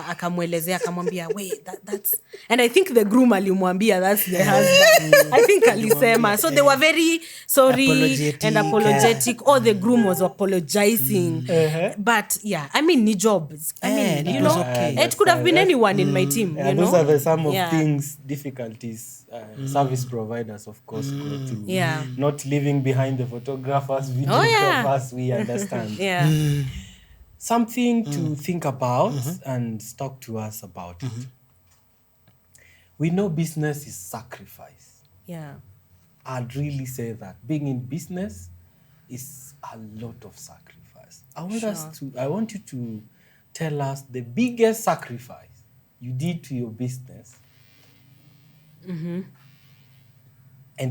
akamwelezea akamwambia wait that's, and I think the groom alimwambia that's the husband. I think alisema, so they were very sorry and apologetic. Or the groom was apologizing. But yeah, I mean ni jobs. I mean, you know, it could have been anyone in my team, you know. Those are some of things, difficulties service providers of course go through. Not leaving behind the photographers, videographers, we understand. Something to think about and talk to us about it. We know business is sacrifice. I'd really say that being in business is a lot of sacrifice. I want you to tell us the biggest sacrifice you did to your business and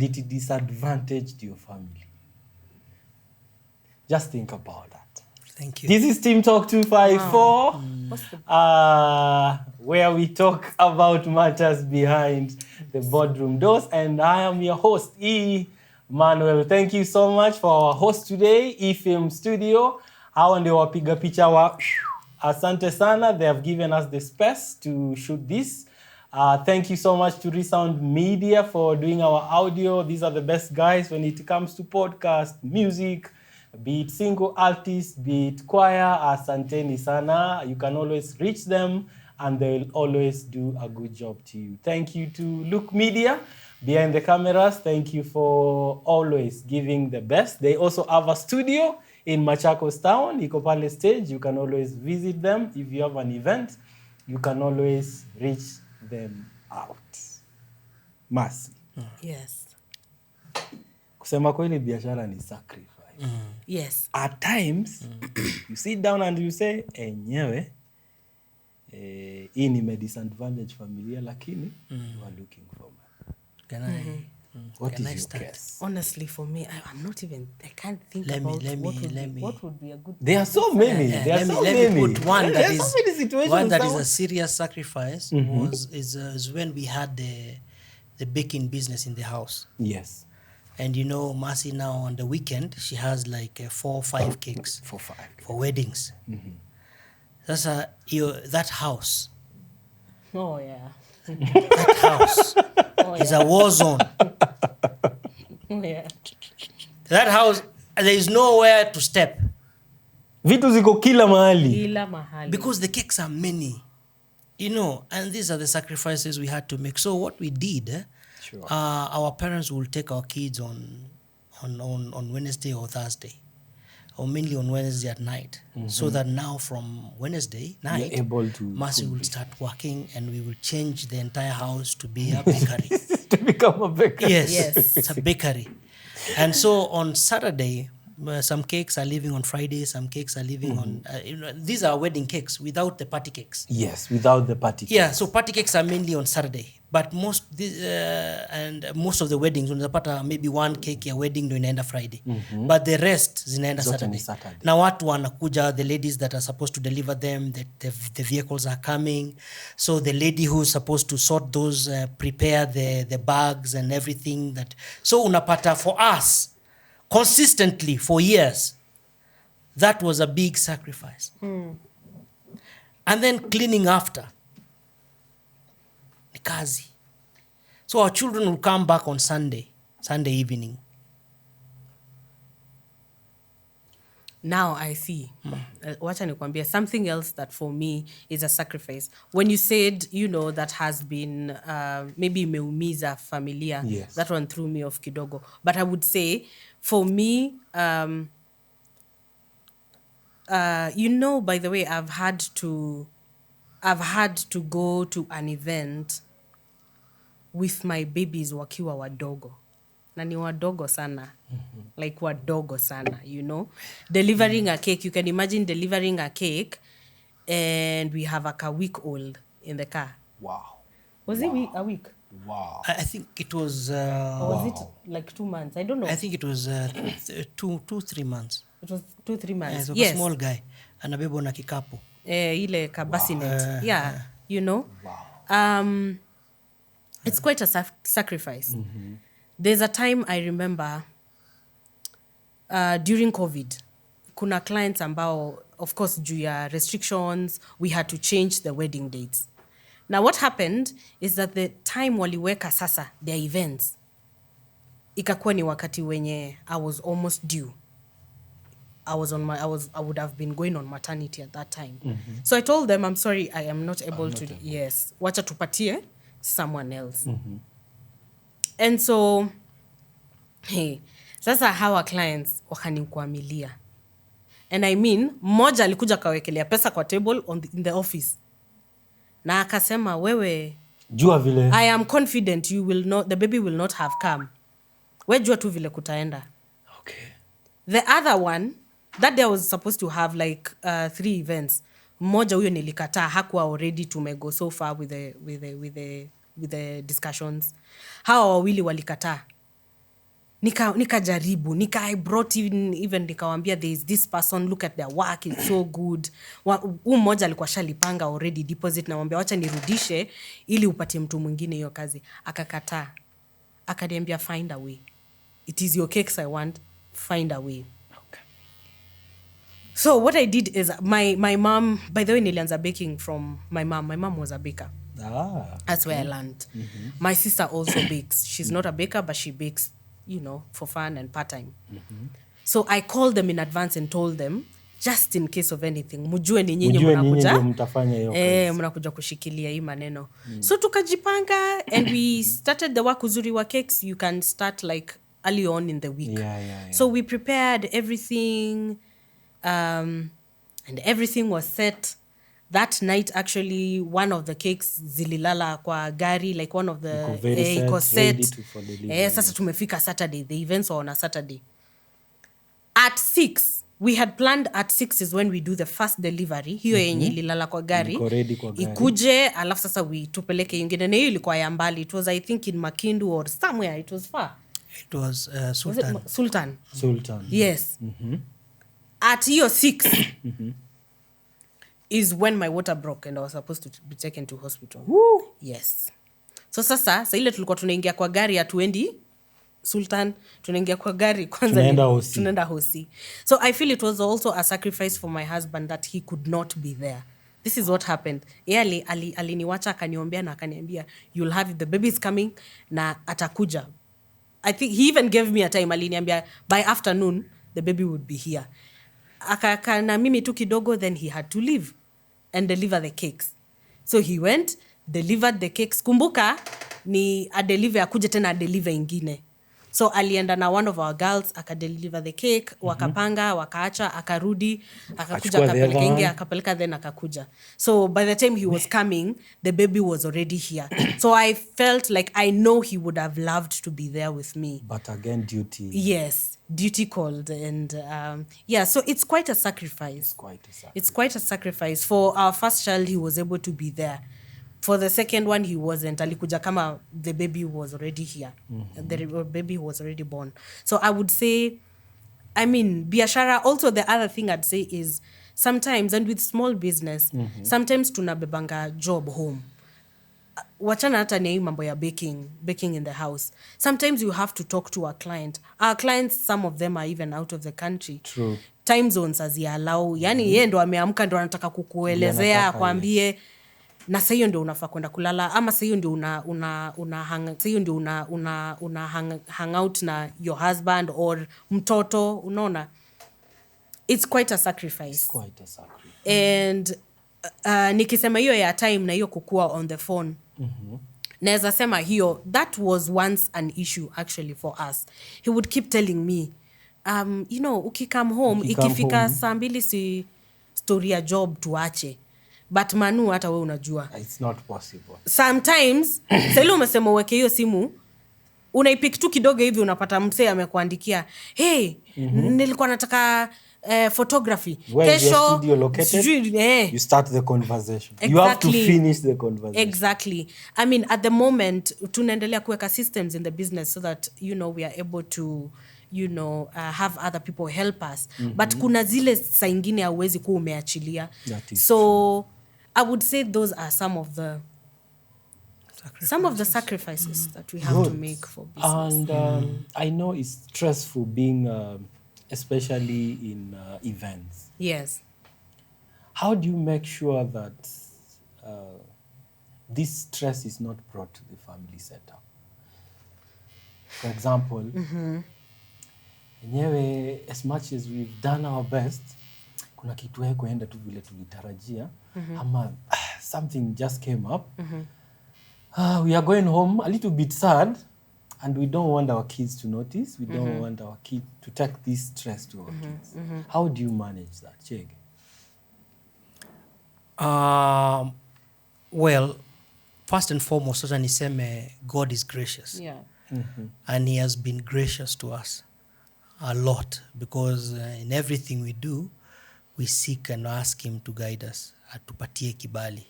it disadvantaged your family. Just think about that. Thank you. This is TEAMTALK254, where we talk about matters behind the boardroom doors. And I am your host, E. Manuel. Thank you so much for our host today, E-Film Studio. Hawa ndio wapiga picha wa asante sana. They have given us the space to shoot this. Thank you so much to Resound Media for doing our audio. These are the best guys when it comes to podcast, music, be it single artists, be it choir. Asanteni sana. You can always reach them and they'll always do a good job to you. Thank you to Look Media behind the cameras. Thank you for always giving the best. They also have a studio in Machakos town, Iko Pale Stage. You can always visit them. If you have an event, you can always reach them out. Mercy. Yes. Kusema kweli biashara ni sacrifice. Yes. At times, you sit down and you say, enyewe, hii ni disadvantage familia, lakini you are looking for money. What is your case? Honestly, for me, I'm not even, I can't think Let me- about let what me- would be a good There are so many. There are so many. Let me put one There that are is so many situations. one that is someone- a serious sacrifice. Is when we had the baking business in the house. Yes. And you know, Mercy now on the weekend she has like 4 or 5 cakes For 5. for weddings. That's that house. Oh, yeah. That house is a war zone. Oh, yeah. That house, there is nowhere to step Vitu ziko kila mahali. Ila mahali. because the cakes are many, you know, and these are the sacrifices we had to make. So what we did, Sure. our parents will take our kids on Wednesday or Thursday, or mainly on Wednesday at night, so that now from Wednesday night, You're able to Mercy will start working, and we will change the entire house to be a bakery. To become a baker. Yes. It's a bakery. And so on Saturday, some cakes are leaving on Friday, some cakes are leaving on... these are wedding cakes without the party cakes. Yes, without the party. Yeah, so party cakes are mainly on Saturday. But most of the weddings, unapata maybe one cake ya wedding ndo inaenda Friday. But the rest zinaenda Zote ni Saturday. Saturday. Na watu wanakuja, the ladies that are supposed to deliver them, the vehicles are coming. So the lady who's supposed to sort those, prepare the bags and everything. So unapata for us, consistently for years, that was a big sacrifice. And then cleaning after. Ni kazi. So our children will come back on Sunday evening. Now I see. Wacha nikwambia, something else that for me is a sacrifice. When you said, you know, that has been maybe imeumiza familia, Yes. that one threw me off kidogo. But I would say, for me, by the way, I've had to go to an event with my babies wakiwa wadogo. Na ni wadogo sana. Like wadogo sana, Delivering a cake. You can imagine delivering a cake and we have a week old in the car. Wow. Was it a week? Wow. I think it was... Or was it like 2 months? I don't know. I think it was 3 months. It was 2-3 months. So a small guy. Anabebwa na kikapu. Ile kabasinet. Yeah. Wow. It's quite a sacrifice. There's a time I remember during COVID, kuna clients ambao, of course, due ya restrictions, we had to change the wedding dates. Now, what happened is that the time waliweka sasa, their events, ikakuwa ni wakati wenye I was almost due. I would have been going on maternity at that time. So I told them, I'm sorry, I am not able to. Yes. Wacha tupatie someone else. And so, sasa hawa clients wakanikwamilia. And I mean, mmoja alikuja kawekelea pesa kwa table in the office. Na akasema, wewe, Jua vile. I am confident the baby will not have come. We jua tu vile kutaenda. Okay. The other one, that day I was supposed to have like 3 events. Mmoja huyo nilikataa, hakuwa already tumego so far with the discussions. Hawa wawili walikataa. Nikajaribu, I brought even nikawambia there is this person, look at their work, it's so good. Mmoja alikuwa shalipanga already deposit, na mwambia wacha nirudishe ili upatie mtu mwingine hiyo kazi. Akakataa. Akaniambia find a way. It is your cakes I want, find a way. Okay. So what I did is my mom, by the way, nilianza baking from my mom. My mom was a baker. That's where I learned. My sister also bakes. She's not a baker, but she bakes, for fun and part-time. So I called them in advance and told them, just in case of anything, mujue ni nyinyi mnakuja kushikilia hii maneno. So tukajipanga and we started the work uzuri wa cakes. You can start like early on in the week. So we prepared everything, and everything was set. That night, actually, one of the cakes zililala kwa gari, like one of the iko set. Sasa tumefika Saturday. The events were on a Saturday. At 6, we had planned at 6 is when we do the first delivery. Hiyo yenye ililala kwa gari. Ikuje, alafu sasa tupeleke yungine. Na hiyo ilikuwa ya mbali. It was, I think, in Makindu or somewhere. It was far. It was Sultan. Sultan. Yes. At hiyo 6... is when my water broke and I was supposed to be taken to hospital. Woo! Yes. So sasa ile tulikuwa tunaingia kwa gari atuendi Sultan, tunaingia kwa gari kwanza tunaenda hosi. So I feel it was also a sacrifice for my husband that he could not be there. This is what happened. Yeye aliniwacha akaniombea na akaniambia you'll have the baby is coming na atakuja. I think he even gave me a time. Aliniambia by afternoon the baby would be here. Akaka na mimi tu kidogo, then he had to leave and deliver the cakes. So he went, delivered the cakes. Kumbuka ni adeliver akuje tena adeliver ingine. So alienda na one of our girls akadeliver the cake, wakapanga, wakaacha, akarudi, akakuja akapeleka ingi, akapeleka then akakuja. So by the time he was coming, the baby was already here. So I felt like I know he would have loved to be there with me. But again, duty. Yes, duty called. And so it's quite a sacrifice. It's quite a sacrifice. For our first child, he was able to be there. For the second one, he wasn't. Alikuja kama the baby was already here. The baby was already born. So I would say, biashara, also the other thing I'd say is sometimes, and with small business, sometimes tunabebanga job home. Wachana hata ni mambo ya baking in the house. Sometimes you have to talk to our client. Our clients, some of them are even out of the country. True. Time zones haziallow. Yani yeye ndo ameamka ndo anataka kukuelezea, akwambie na sasa hiyo ndio unafaa kwenda kulala, ama sasa hiyo ndio una hang out na your husband or mtoto, unaona. It's quite a sacrifice. And nikisema hiyo ya time na hiyo kukua on the phone, naweza sema hiyo, that was once an issue actually for us. He would keep telling me, ukikam home, ikifika saa 2 story ya job tuache, but Manu hata we unajua It's not possible. sometimes sasa ile umesema uweke hiyo simu unaipik tu kidogo hivi unapata msee amekuandikia hey, nilikuwa nataka photography Where is your studio located? You start the conversation. Exactly. You have to finish the conversation. Exactly. I mean, at the moment, tunaendelea kuweka systems in the business so that, we are able to, have other people help us. But kuna zile saa ingine hauwezi kuwa umeachilia. So, I would say those are some of the sacrifices that we have to make for business. And I know it's stressful being, especially in events. Yes. How do you make sure that this stress is not brought to the family setup? For example, enyewe, as much as we've done our best, kuna kitu haikuenda tu vile tulitarajia, ama something just came up. We are going home a little bit sad, and we don't want our kids to notice. We don't want our kids to take this stress to our kids. How do you manage that, Chege? Well, first and foremost, sasa niseme God is gracious. Yeah. And he has been gracious to us a lot, because in everything we do, we seek and ask him to guide us, atupatie kibali.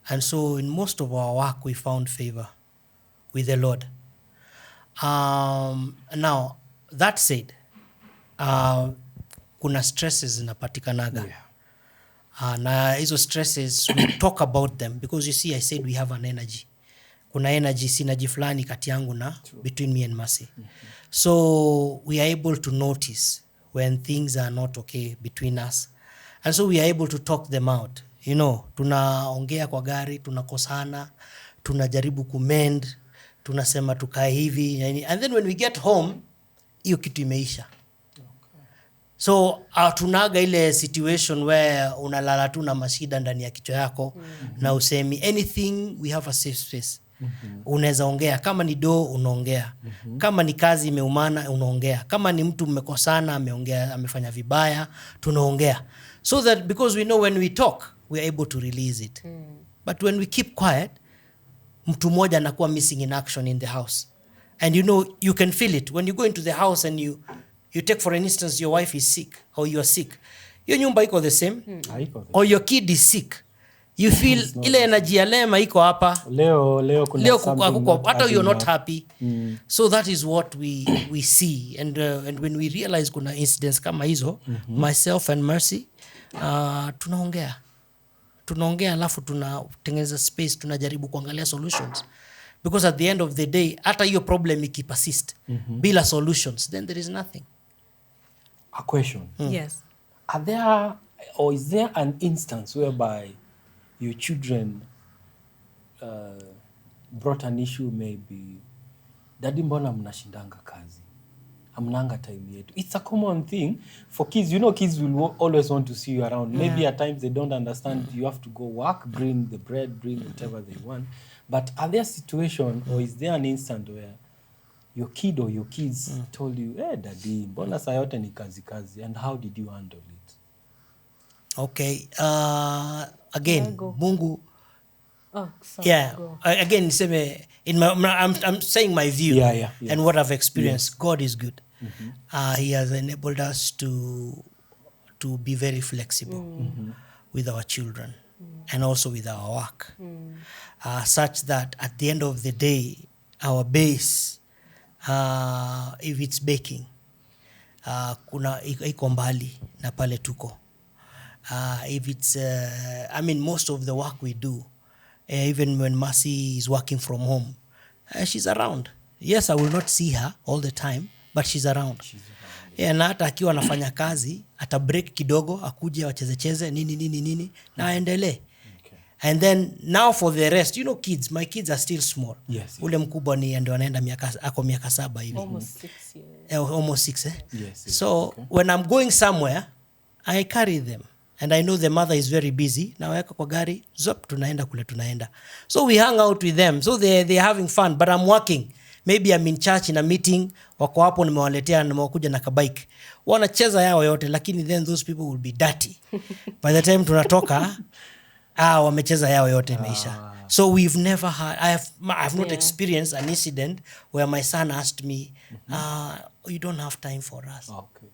And so in most of our work, we found favor with the Lord. Now, that said, kuna stresses zinapatikanaga. Na hizo stresses, we talk about them, because you see, I said we have an energy. Kuna energy, synergy fulani kati yangu na between me and Mercy. So we are able to notice when things are not okay between us. And so we are able to talk them out. Tunaongea kwa gari, tunakosana, tunajaribu kumend, tunasema tukae hivi. And then when we get home, hiyo kitu imeisha. So tunaga ile situation where unalala tu na mashida ndani ya kichwa yako na usemi anything, we have a safe space. Unaweza ongea, kama ni unaongea. Kama ni kazi imeumana unaongea. Kama ni mtu mmekosana ameongea, amefanya vibaya, tunaongea. So that because we know when we talk, we are able to release it. But when we keep quiet, mtu mmoja anakuwa missing in action in the house. And you can feel it when you go into the house and you take, for instance, your wife is sick or you are sick. Your nyumba iko the same. Or your kid is sick. You feel ile energy ya lema iko hapa. Leo kuna something. Hata you're not happy. So that is what we see. And when we realize kuna incidents kama hizo, myself and Mercy, tunaongea alafu tunatengeneza space, tunajaribu kuangalia solutions. Because at the end of the day, hata hiyo problem ikipersist bila solutions, then there is nothing. A question. Yes. Is there an instance whereby your children brought an issue, maybe, Daddy, mbona mnashindanga kazi? Amnanga time yetu. It's a common thing for kids. Kids will always want to see you around. Maybe at times they don't understand. You have to go work, bring the bread, bring whatever they want. But are there situations, or is there an instant where your kid or your kids told you, hey, Daddy, mbona saa yote ni kazi, and how did you handle it? Okay. Again, Mungu. Oh, sorry. Yeah. Again, I'm saying my view and what I've experienced. Yes. God is good. He has enabled us to be very flexible with our children and also with our work, such that at the end of the day, our base, if it's baking, kuna iko mbali na pale tuko. If it's, most of the work we do, even when Mercy is working from home, she's around. Yes, I will not see her all the time, but she's around. Na hata akiwa anafanya kazi, ata break kidogo, akuje wacheze nini, na aendelee. And then now for the rest, kids, my kids are still small. Yes. Ule mkubwa ni ndio anaenda miaka 7 hivi. Almost 6 years. Almost 6, eh? Yes. So when I'm going somewhere, I carry them. And I know the mother is very busy. Naweka kwa gari, tunaenda kule tunaenda. So we hang out with them. So they're having fun, but I'm working. maybe I'm in church in a meeting, wako hapo nimewaletea nimekuja na kabike, wanacheza yao yote, lakini then those people will be dirty by the time tunatoka wamecheza yao yote imeisha. So we've never had, I've not experienced an incident where my son asked me, you don't have time for us. Okay.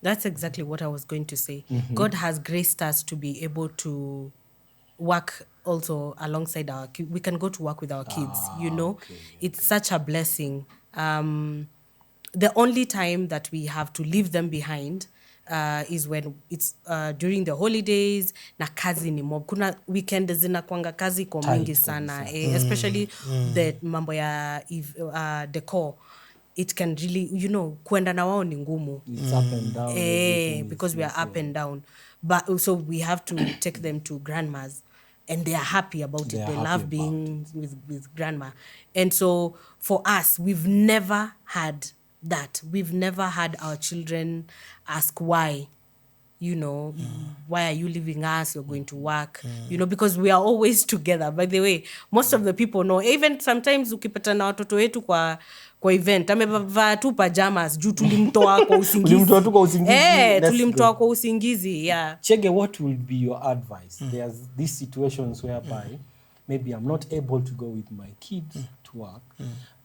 That's exactly what I was going to say. God has graced us to be able to work also alongside our kids. We can go to work with our kids, you know. Okay. It's such a blessing. The only time that we have to leave them behind is when it's during the holidays na kazi ni mob. Kuna weekend zinakuanga kazi kwa mingi sana, especially the mambo ya decor. It can really, you know, kuenda na wao ni ngumu. It's up and down. Because we are up and down. But so we have to take them to grandmas, and they are happy about it. They love being with grandma. And so for us, we've never had that. We've never had our children ask why. You know, why are you leaving us? You're going to work. You know, because we are always together. By the way, most of the people know. Even sometimes ukipata na watoto wetu kwa event, amevaa tu pajamas juu tulimtoa kwa usingizi. Tulimtoa tu kwa usingizi. Tulimtoa kwa usingizi, yeah. Chege, what will be your advice? There's these situations whereby maybe I'm not able to go with my kids to work,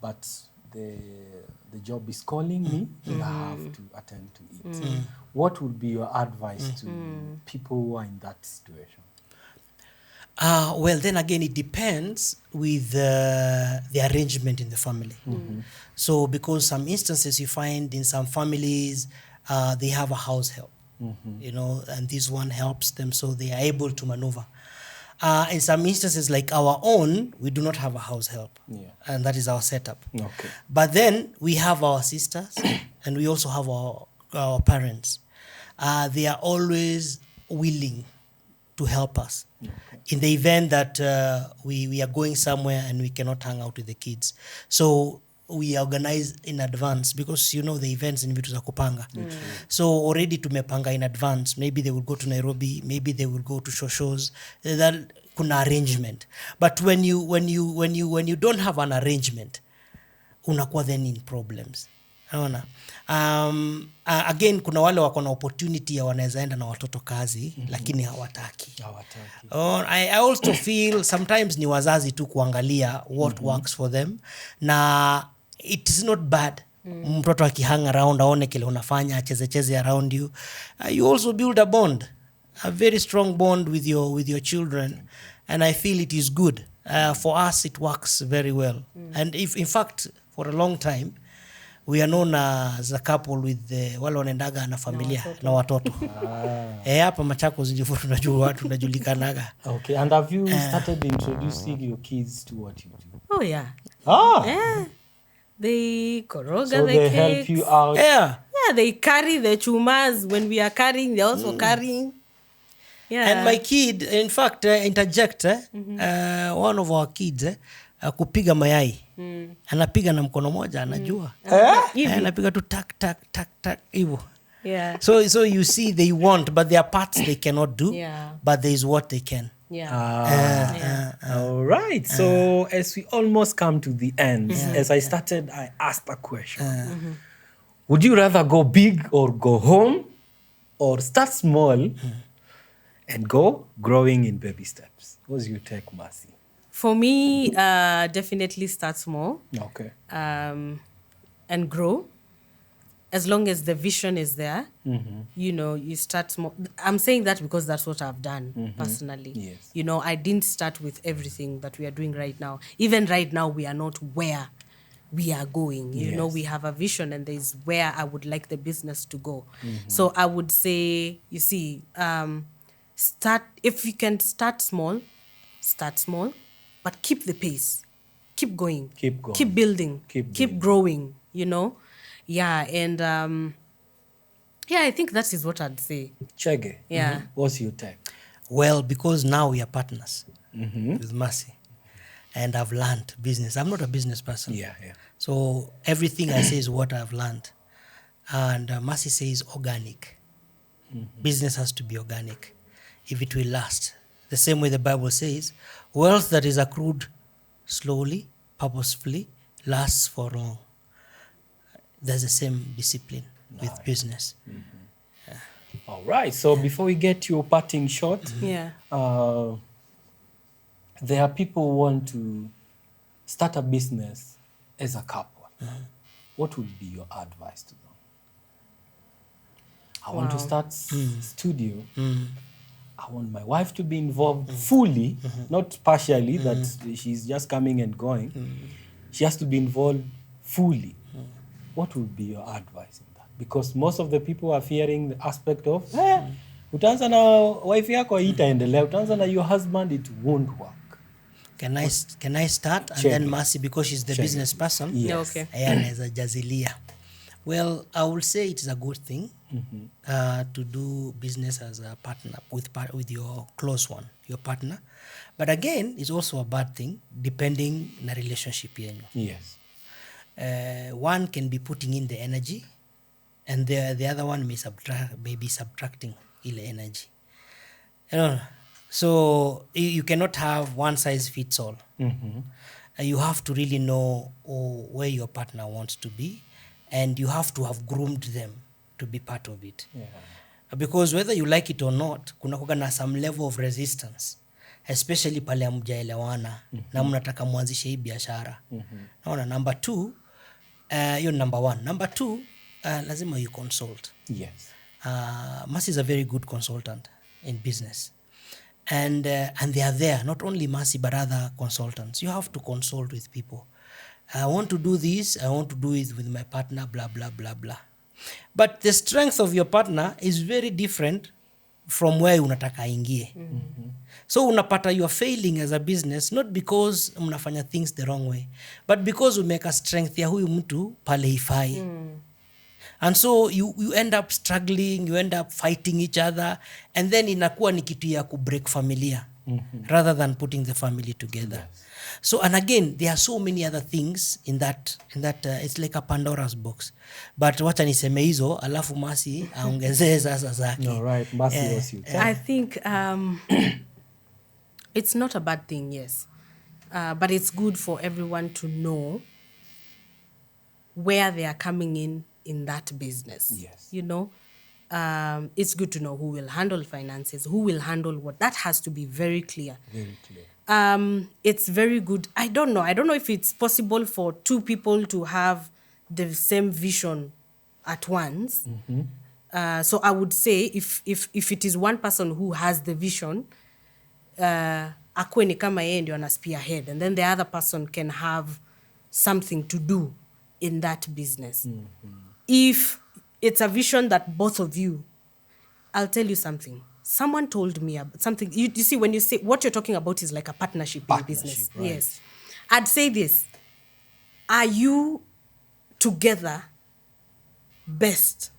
but the job is calling me and I have to attend to it. What would be your advice to people who are in that situation? Well, then again, it depends with the arrangement in the family. So because some instances you find in some families, they have a house help, you know, and this one helps them so they are able to maneuver. In some instances like our own, we do not have a house help. And that is our setup. Okay. But then we have our sisters and we also have our parents. They are always willing to help us. In the event that we are going somewhere and we cannot hang out with the kids. So we organize in advance because, you know, the events in vitu za kupanga. So already tumepanga in advance. Maybe they will go to Nairobi, maybe they will go to shows. That kuna arrangement. But when you don't have an arrangement, unakuwa then in problems. Unaona? Again, kuna wale wako na opportunity ya wanaweza enda na watoto kazi, lakini hawataki. I also feel sometimes ni wazazi tu kuangalia what works for them, na it is not bad. Mtoto akihang around aone kile unafanya, acheze around you. You also build a bond, a very strong bond with your children, and I feel it is good. For us, it works very well. And if in fact for a long time we are known as a couple with wale wanaendaga na familia na watoto. Hapa Machakos ndivyo tunajulikanaga. Okay, and have you started introducing your kids to what you do? Oh yeah. Yeah. They koroga So the they cakes. help you out. Yeah. Yeah, they carry the chumas. When we are carrying, they're also carrying. Yeah. And my kid, in fact, interject, one of our kids, kupiga mayai. Anapiga na mkono moja, anajua. Anapiga tu tak tak tak tak hivyo. Yeah. So you see they want, but there are parts they cannot do. Yeah. But there is what they can. Yeah. All right. So as we almost come to the end, as I started, I asked a question. Would you rather go big or go home, or start small and go growing in baby steps? What's your take, Mercy? For me, definitely start small. Okay. And grow. As long as the vision is there, you know, you start small. I'm saying that because that's what I've done personally. Yes. You know, I didn't start with everything that we are doing right now. Even right now, we are not where we are going. You know, we have a vision and there's where I would like the business to go. So I would say, you see, if you can start small, but keep the pace. Keep going. Keep going. Keep building. Keep growing, you know? Yeah, and I think that is what I'd say. Chege. Yeah. What's your take? Well, because now we are partners with Mercy. And I've learned business. I'm not a business person. Yeah. So everything I say is what I've learned. And Mercy says organic. Business has to be organic if it will last. The same way the Bible says, wealth that is accrued slowly, purposefully, lasts for long. There's the same discipline with business. All right. So before we get to your parting shot, Yeah. there are people who want to start a business as a couple. What would be your advice to them? I want to Wow. start studio. I want my wife to be involved fully, not partially, that she's just coming and going. She has to be involved fully. What would be your advice in that? Because most of the people are fearing the aspect of, utaanza na wife yako itaendelea, utaanza na your husband, it won't work. Can I start? And Check then it. Mercy, because she's the Check business it. person. Yes. Okay. Anaweza jazilia. Well, I will say it's a good thing to do business as a partner with your close one, your partner. But again, it's also a bad thing depending na relationship yenyu. Yes. One can be putting in the energy, and the other one may be subtracting ile energy. You know, so you cannot have one size fits all. You have to really know where your partner wants to be, and you have to have groomed them to be part of it. Yeah. Because whether you like it or not, kuna kuga na some level of resistance, especially pale hamjaelewana na mnataka mwanzishe hii biashara. Naona number two, you're number one. Number two, lazima you consult. Yes. Mercy is a very good consultant in business. And they are there, not only Mercy, but other consultants. You have to consult with people. I want to do this, I want to do it with my partner, blah, blah, blah, blah. But the strength of your partner is very different from where unataka aingie. So unapata you are failing as a business, not because mnafanya things the wrong way, but because umeka strength ya huyu mtu pale ifai. And so you end up struggling, you end up fighting each other, and then inakuwa ni kitu ya kubreak familia rather than putting the family together. So, and again, there are so many other things in that it's like a Pandora's box. But wacha niseme hizo, alafu Mercy aongezee sasa zake. All right. Mercy was you. I think it's not a bad thing, yes. But it's good for everyone to know where they are coming in that business. Yes. You know, it's good to know who will handle finances, who will handle what. That has to be very clear. Very clear. It's very good. I don't know if it's possible for two people to have the same vision at once. So I would say if it is one person who has the vision, akwe ni kama yeye ndio ana spearhead, and then the other person can have something to do in that business. If it's a vision that both of you, I'll tell you something. Someone told me about something. You see, when you say what you're talking about is like a partnership in business. Right. Yes. I'd say this. Are you together best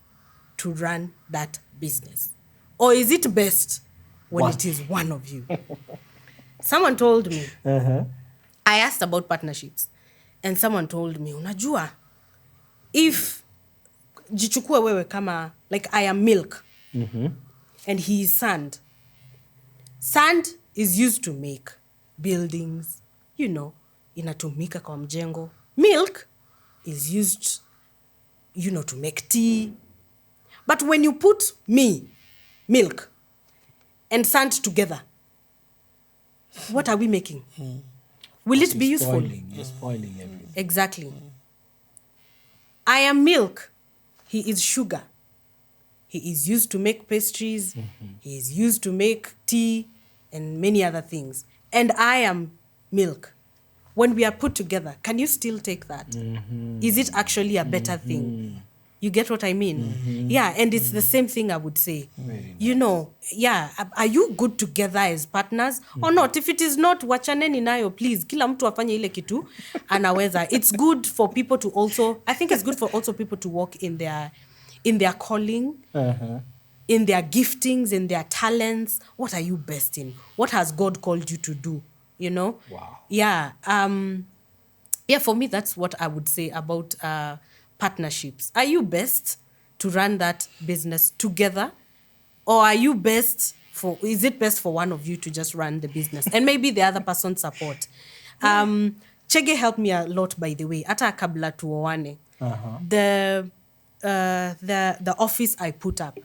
to run that business? Or is it best when it is one of you? Someone told me. I asked about partnerships. And someone told me, unajua, if jichukue wewe kama, like I am milk, and he is sand. Sand is used to make buildings, you know, inatumika kwa mjengo. Milk is used, you know, to make tea. But when you put me, milk, and sand together, what are we making? Will it be useful? You're spoiling everything. Exactly. I am milk. He is sugar. He is used to make pastries. He is used to make tea and many other things. And I am milk. When we are put together, can you still take that? Is it actually a better thing? You get what I mean? Yeah, and it's the same thing I would say. You know, yeah, are you good together as partners or not? If it is not, wachaneni nayo, please. Kila mtu afanye ile kitu anaweza. It's good for people to also, I think it's good for also people to walk in their calling, in their giftings, in their talents. What are you best in? What has God called you to do? You know? Wow. Yeah. Yeah, for me, that's what I would say about partnerships. Are you best to run that business together? Or are you is it best for one of you to just run the business? And maybe the other person support. Chege helped me a lot, by the way. Hata kabla tuoane. Uh-huh. The office I put up,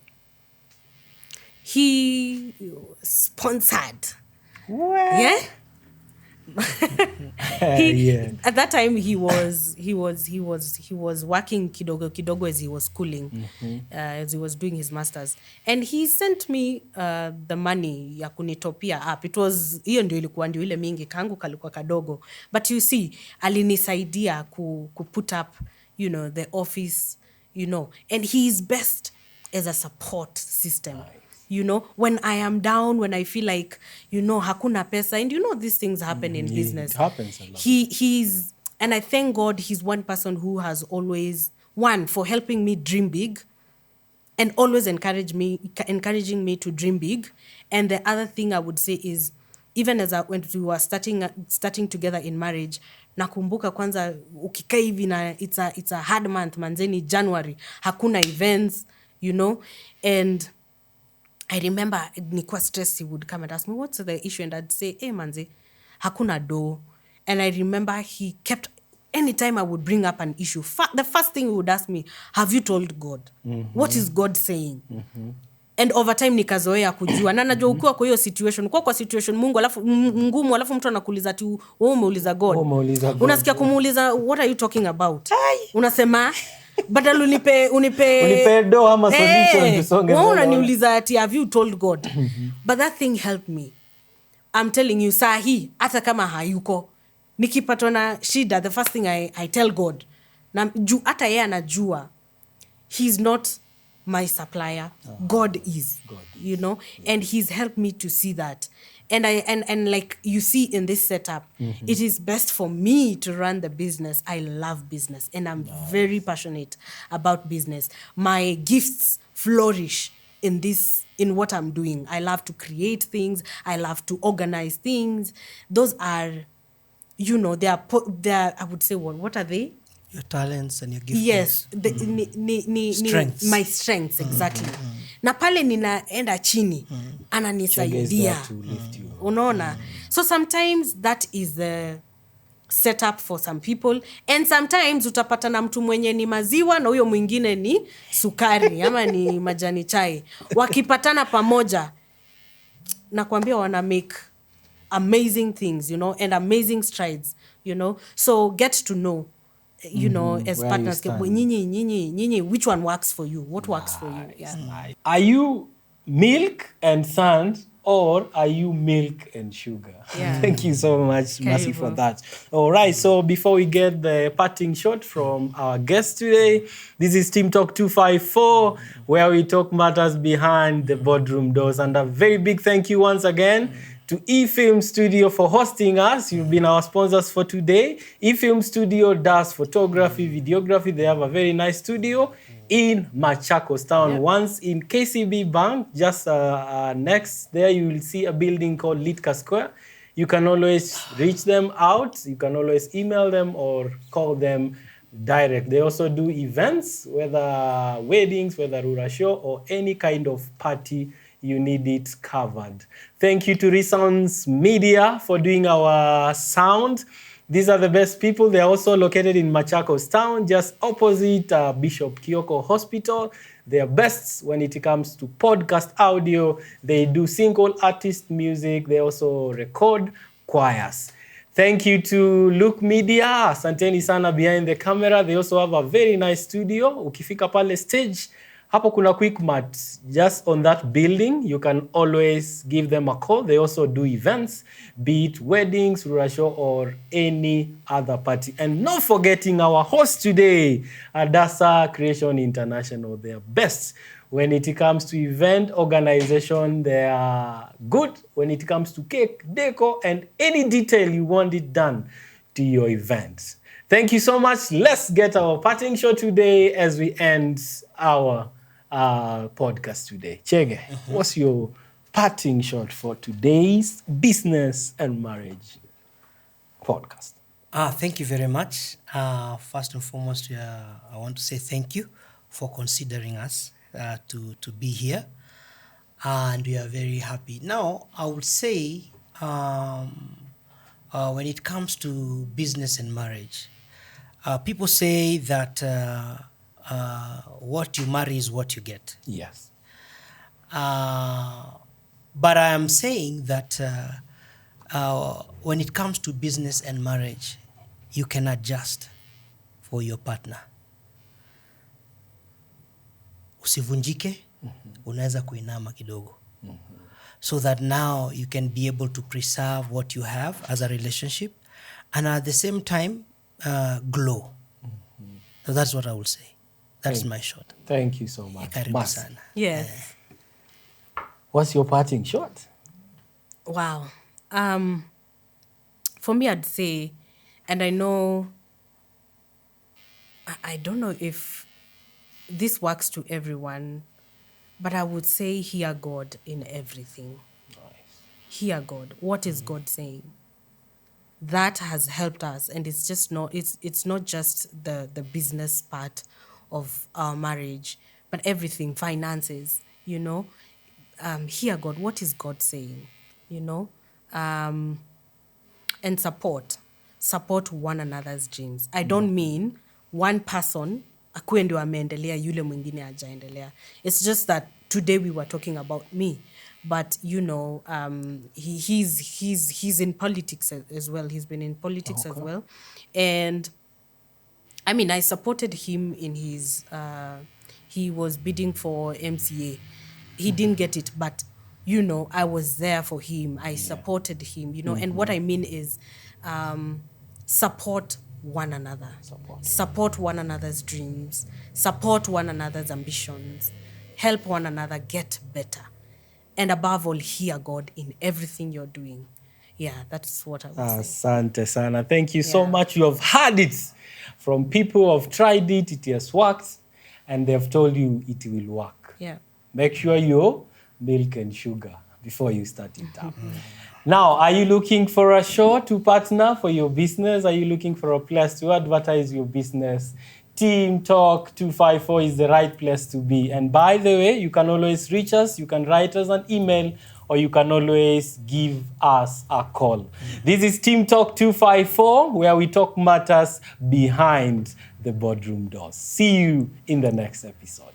he sponsored. What? Yeah. Yeah. At that time he was working kidogo as he was schooling, as he was doing his masters, and he sent me the money ya kunitopia up. It was hiyo ndio ilikuwa ndio ile mingi, kangu kalikuwa kadogo, but you see alinisaidia ku put up, you know, the office, you know, and he is best as a support system. You know, when I am down, when I feel like, you know, hakuna pesa, and you know these things happen in business. It happens a lot. He's, and I thank God he's one person who has always, one, for helping me dream big, and always encouraging me to dream big. And the other thing I would say is, even when we were starting together in marriage, nakumbuka kwanza ukikaa hivi na it's a hard month, manzeni January, hakuna events, you know, and I remember nikuwa stressed, he would come and ask me, what's the issue? And I'd say, hey manze, hakuna do. And I remember he kept, anytime I would bring up an issue, the first thing he would ask me, have you told God? What is God saying? And over time nikazoea kujua. Na najua ukiwa kwa hiyo situation, kwa situation Mungu alafu ngumu, alafu mtu anakuuliza ati wewe umeuliza God. Unasikia kumuuliza, what are you talking about? Unasema badala unipe do ama solution tusonge. Wewe unaniuliza ati have you told God? But that thing helped me. I'm telling you, sahi hata kama hayuko, nikipatwa na shida, the first thing I tell God. Na hata yeye anajua he's not my supplier. God is. You know, and he's helped me to see that. And like you see in this setup, it is best for me to run the business. I love business, and I'm very passionate about business. My gifts flourish in what I'm doing. I love to create things. I love to organize things. Those are, you know, they are I would say, what are they? Your talents and your gifts. Yes, Strengths. My strengths, exactly. Na pale ninaenda chini, ananisaidia. Unaona? So sometimes that is the setup for some people, and sometimes utapata na mtu mwenye ni maziwa na huyo mwingine ni sukari ama ni majani chai. Wakipatana pamoja, nakwambia wana make amazing things, you know, and amazing strides, you know. So get to know, you know, as where partners, you stand. nyinyi, which one works for you? What works for you? Yeah. Are you milk and sand, or are you milk and sugar? Yeah. Thank you so much, Mercy, for Karibu. that. All right, so before we get the parting shot from our guest today, this is TEAMTALK254, where we talk matters behind the boardroom doors. And a very big thank you once again to eFilm Studio for hosting us. You've been our sponsors for today. eFilm Studio does photography, videography. They have a very nice studio in Machakos town. Yep. Once in KCB Bank, just next there you will see a building called Litka Square. You can always reach them out. You can always email them or call them direct. They also do events, whether weddings, whether Rura show, or any kind of party you need it covered. Thank you to Resounds Media for doing our sound. These are the best people. They are also located in Machakos town, just opposite Bishop Kioko Hospital. They are best when it comes to podcast audio. They do single artist music. They also record choirs. Thank you to Look Media. Asanteni sana behind the camera. They also have a very nice studio. Ukifika pale stage, hapo kuna quick mat just on that building. You can always give them a call. They also do events, be it weddings, Rura show, or any other party. And not forgetting our host today, Adasa Creation International. They are best when it comes to event organization. They are good when it comes to cake, deco, and any detail you want it done to your event. Thank you so much. Let's get our parting shot today as we end our podcast today. Chege, what's your parting shot for today's business and marriage podcast? Thank you very much. First and foremost, I want to say thank you for considering us to be here. And we are very happy. Now, I would say when it comes to business and marriage, people say that what you marry is what you get. Yes. But I am saying that when it comes to business and marriage, you can adjust for your partner. Usivunjike, unaweza kuinama kidogo. So that now you can be able to preserve what you have as a relationship and at the same time glow. So that's what I will say. That's my shot. Thank you so much. Karibu Mas, sana. Yes. what's your parting shot? Wow. For me, I'd say, and I know, I don't know if this works to everyone, but I would say hear God in everything. Hear God. What is God saying? That has helped us, and it's just not. It's not just the business part of our marriage, but everything, finances. Hear God. What is God saying? And support one another's dreams. I don't mean one person akuwe ndio ameendelea yule mwingine hajaendelea. It's just that today we were talking about me, but he's in politics as well. He's been in politics as well, and I mean, I supported him in his he was bidding for MCA. He didn't get it, but I was there for him. I supported him, and what I mean is support one another. Support one another's dreams. Support one another's ambitions. Help one another get better. And above all, hear God in everything you're doing. Yeah, that's what I would say. Asante sana. Thank you so Yeah. much. You have heard it from people who have tried it, it has worked, and they've told you it will work. Yeah. Make sure your milk and sugar before you start it up. Now, are you looking for a show to partner for your business? Are you looking for a place to advertise your business? Team Talk 254 is the right place to be. And by the way, you can always reach us. You can write us an email, or you can always give us a call. This is Team Talk 254, where we talk matters behind the boardroom doors. See you in the next episode.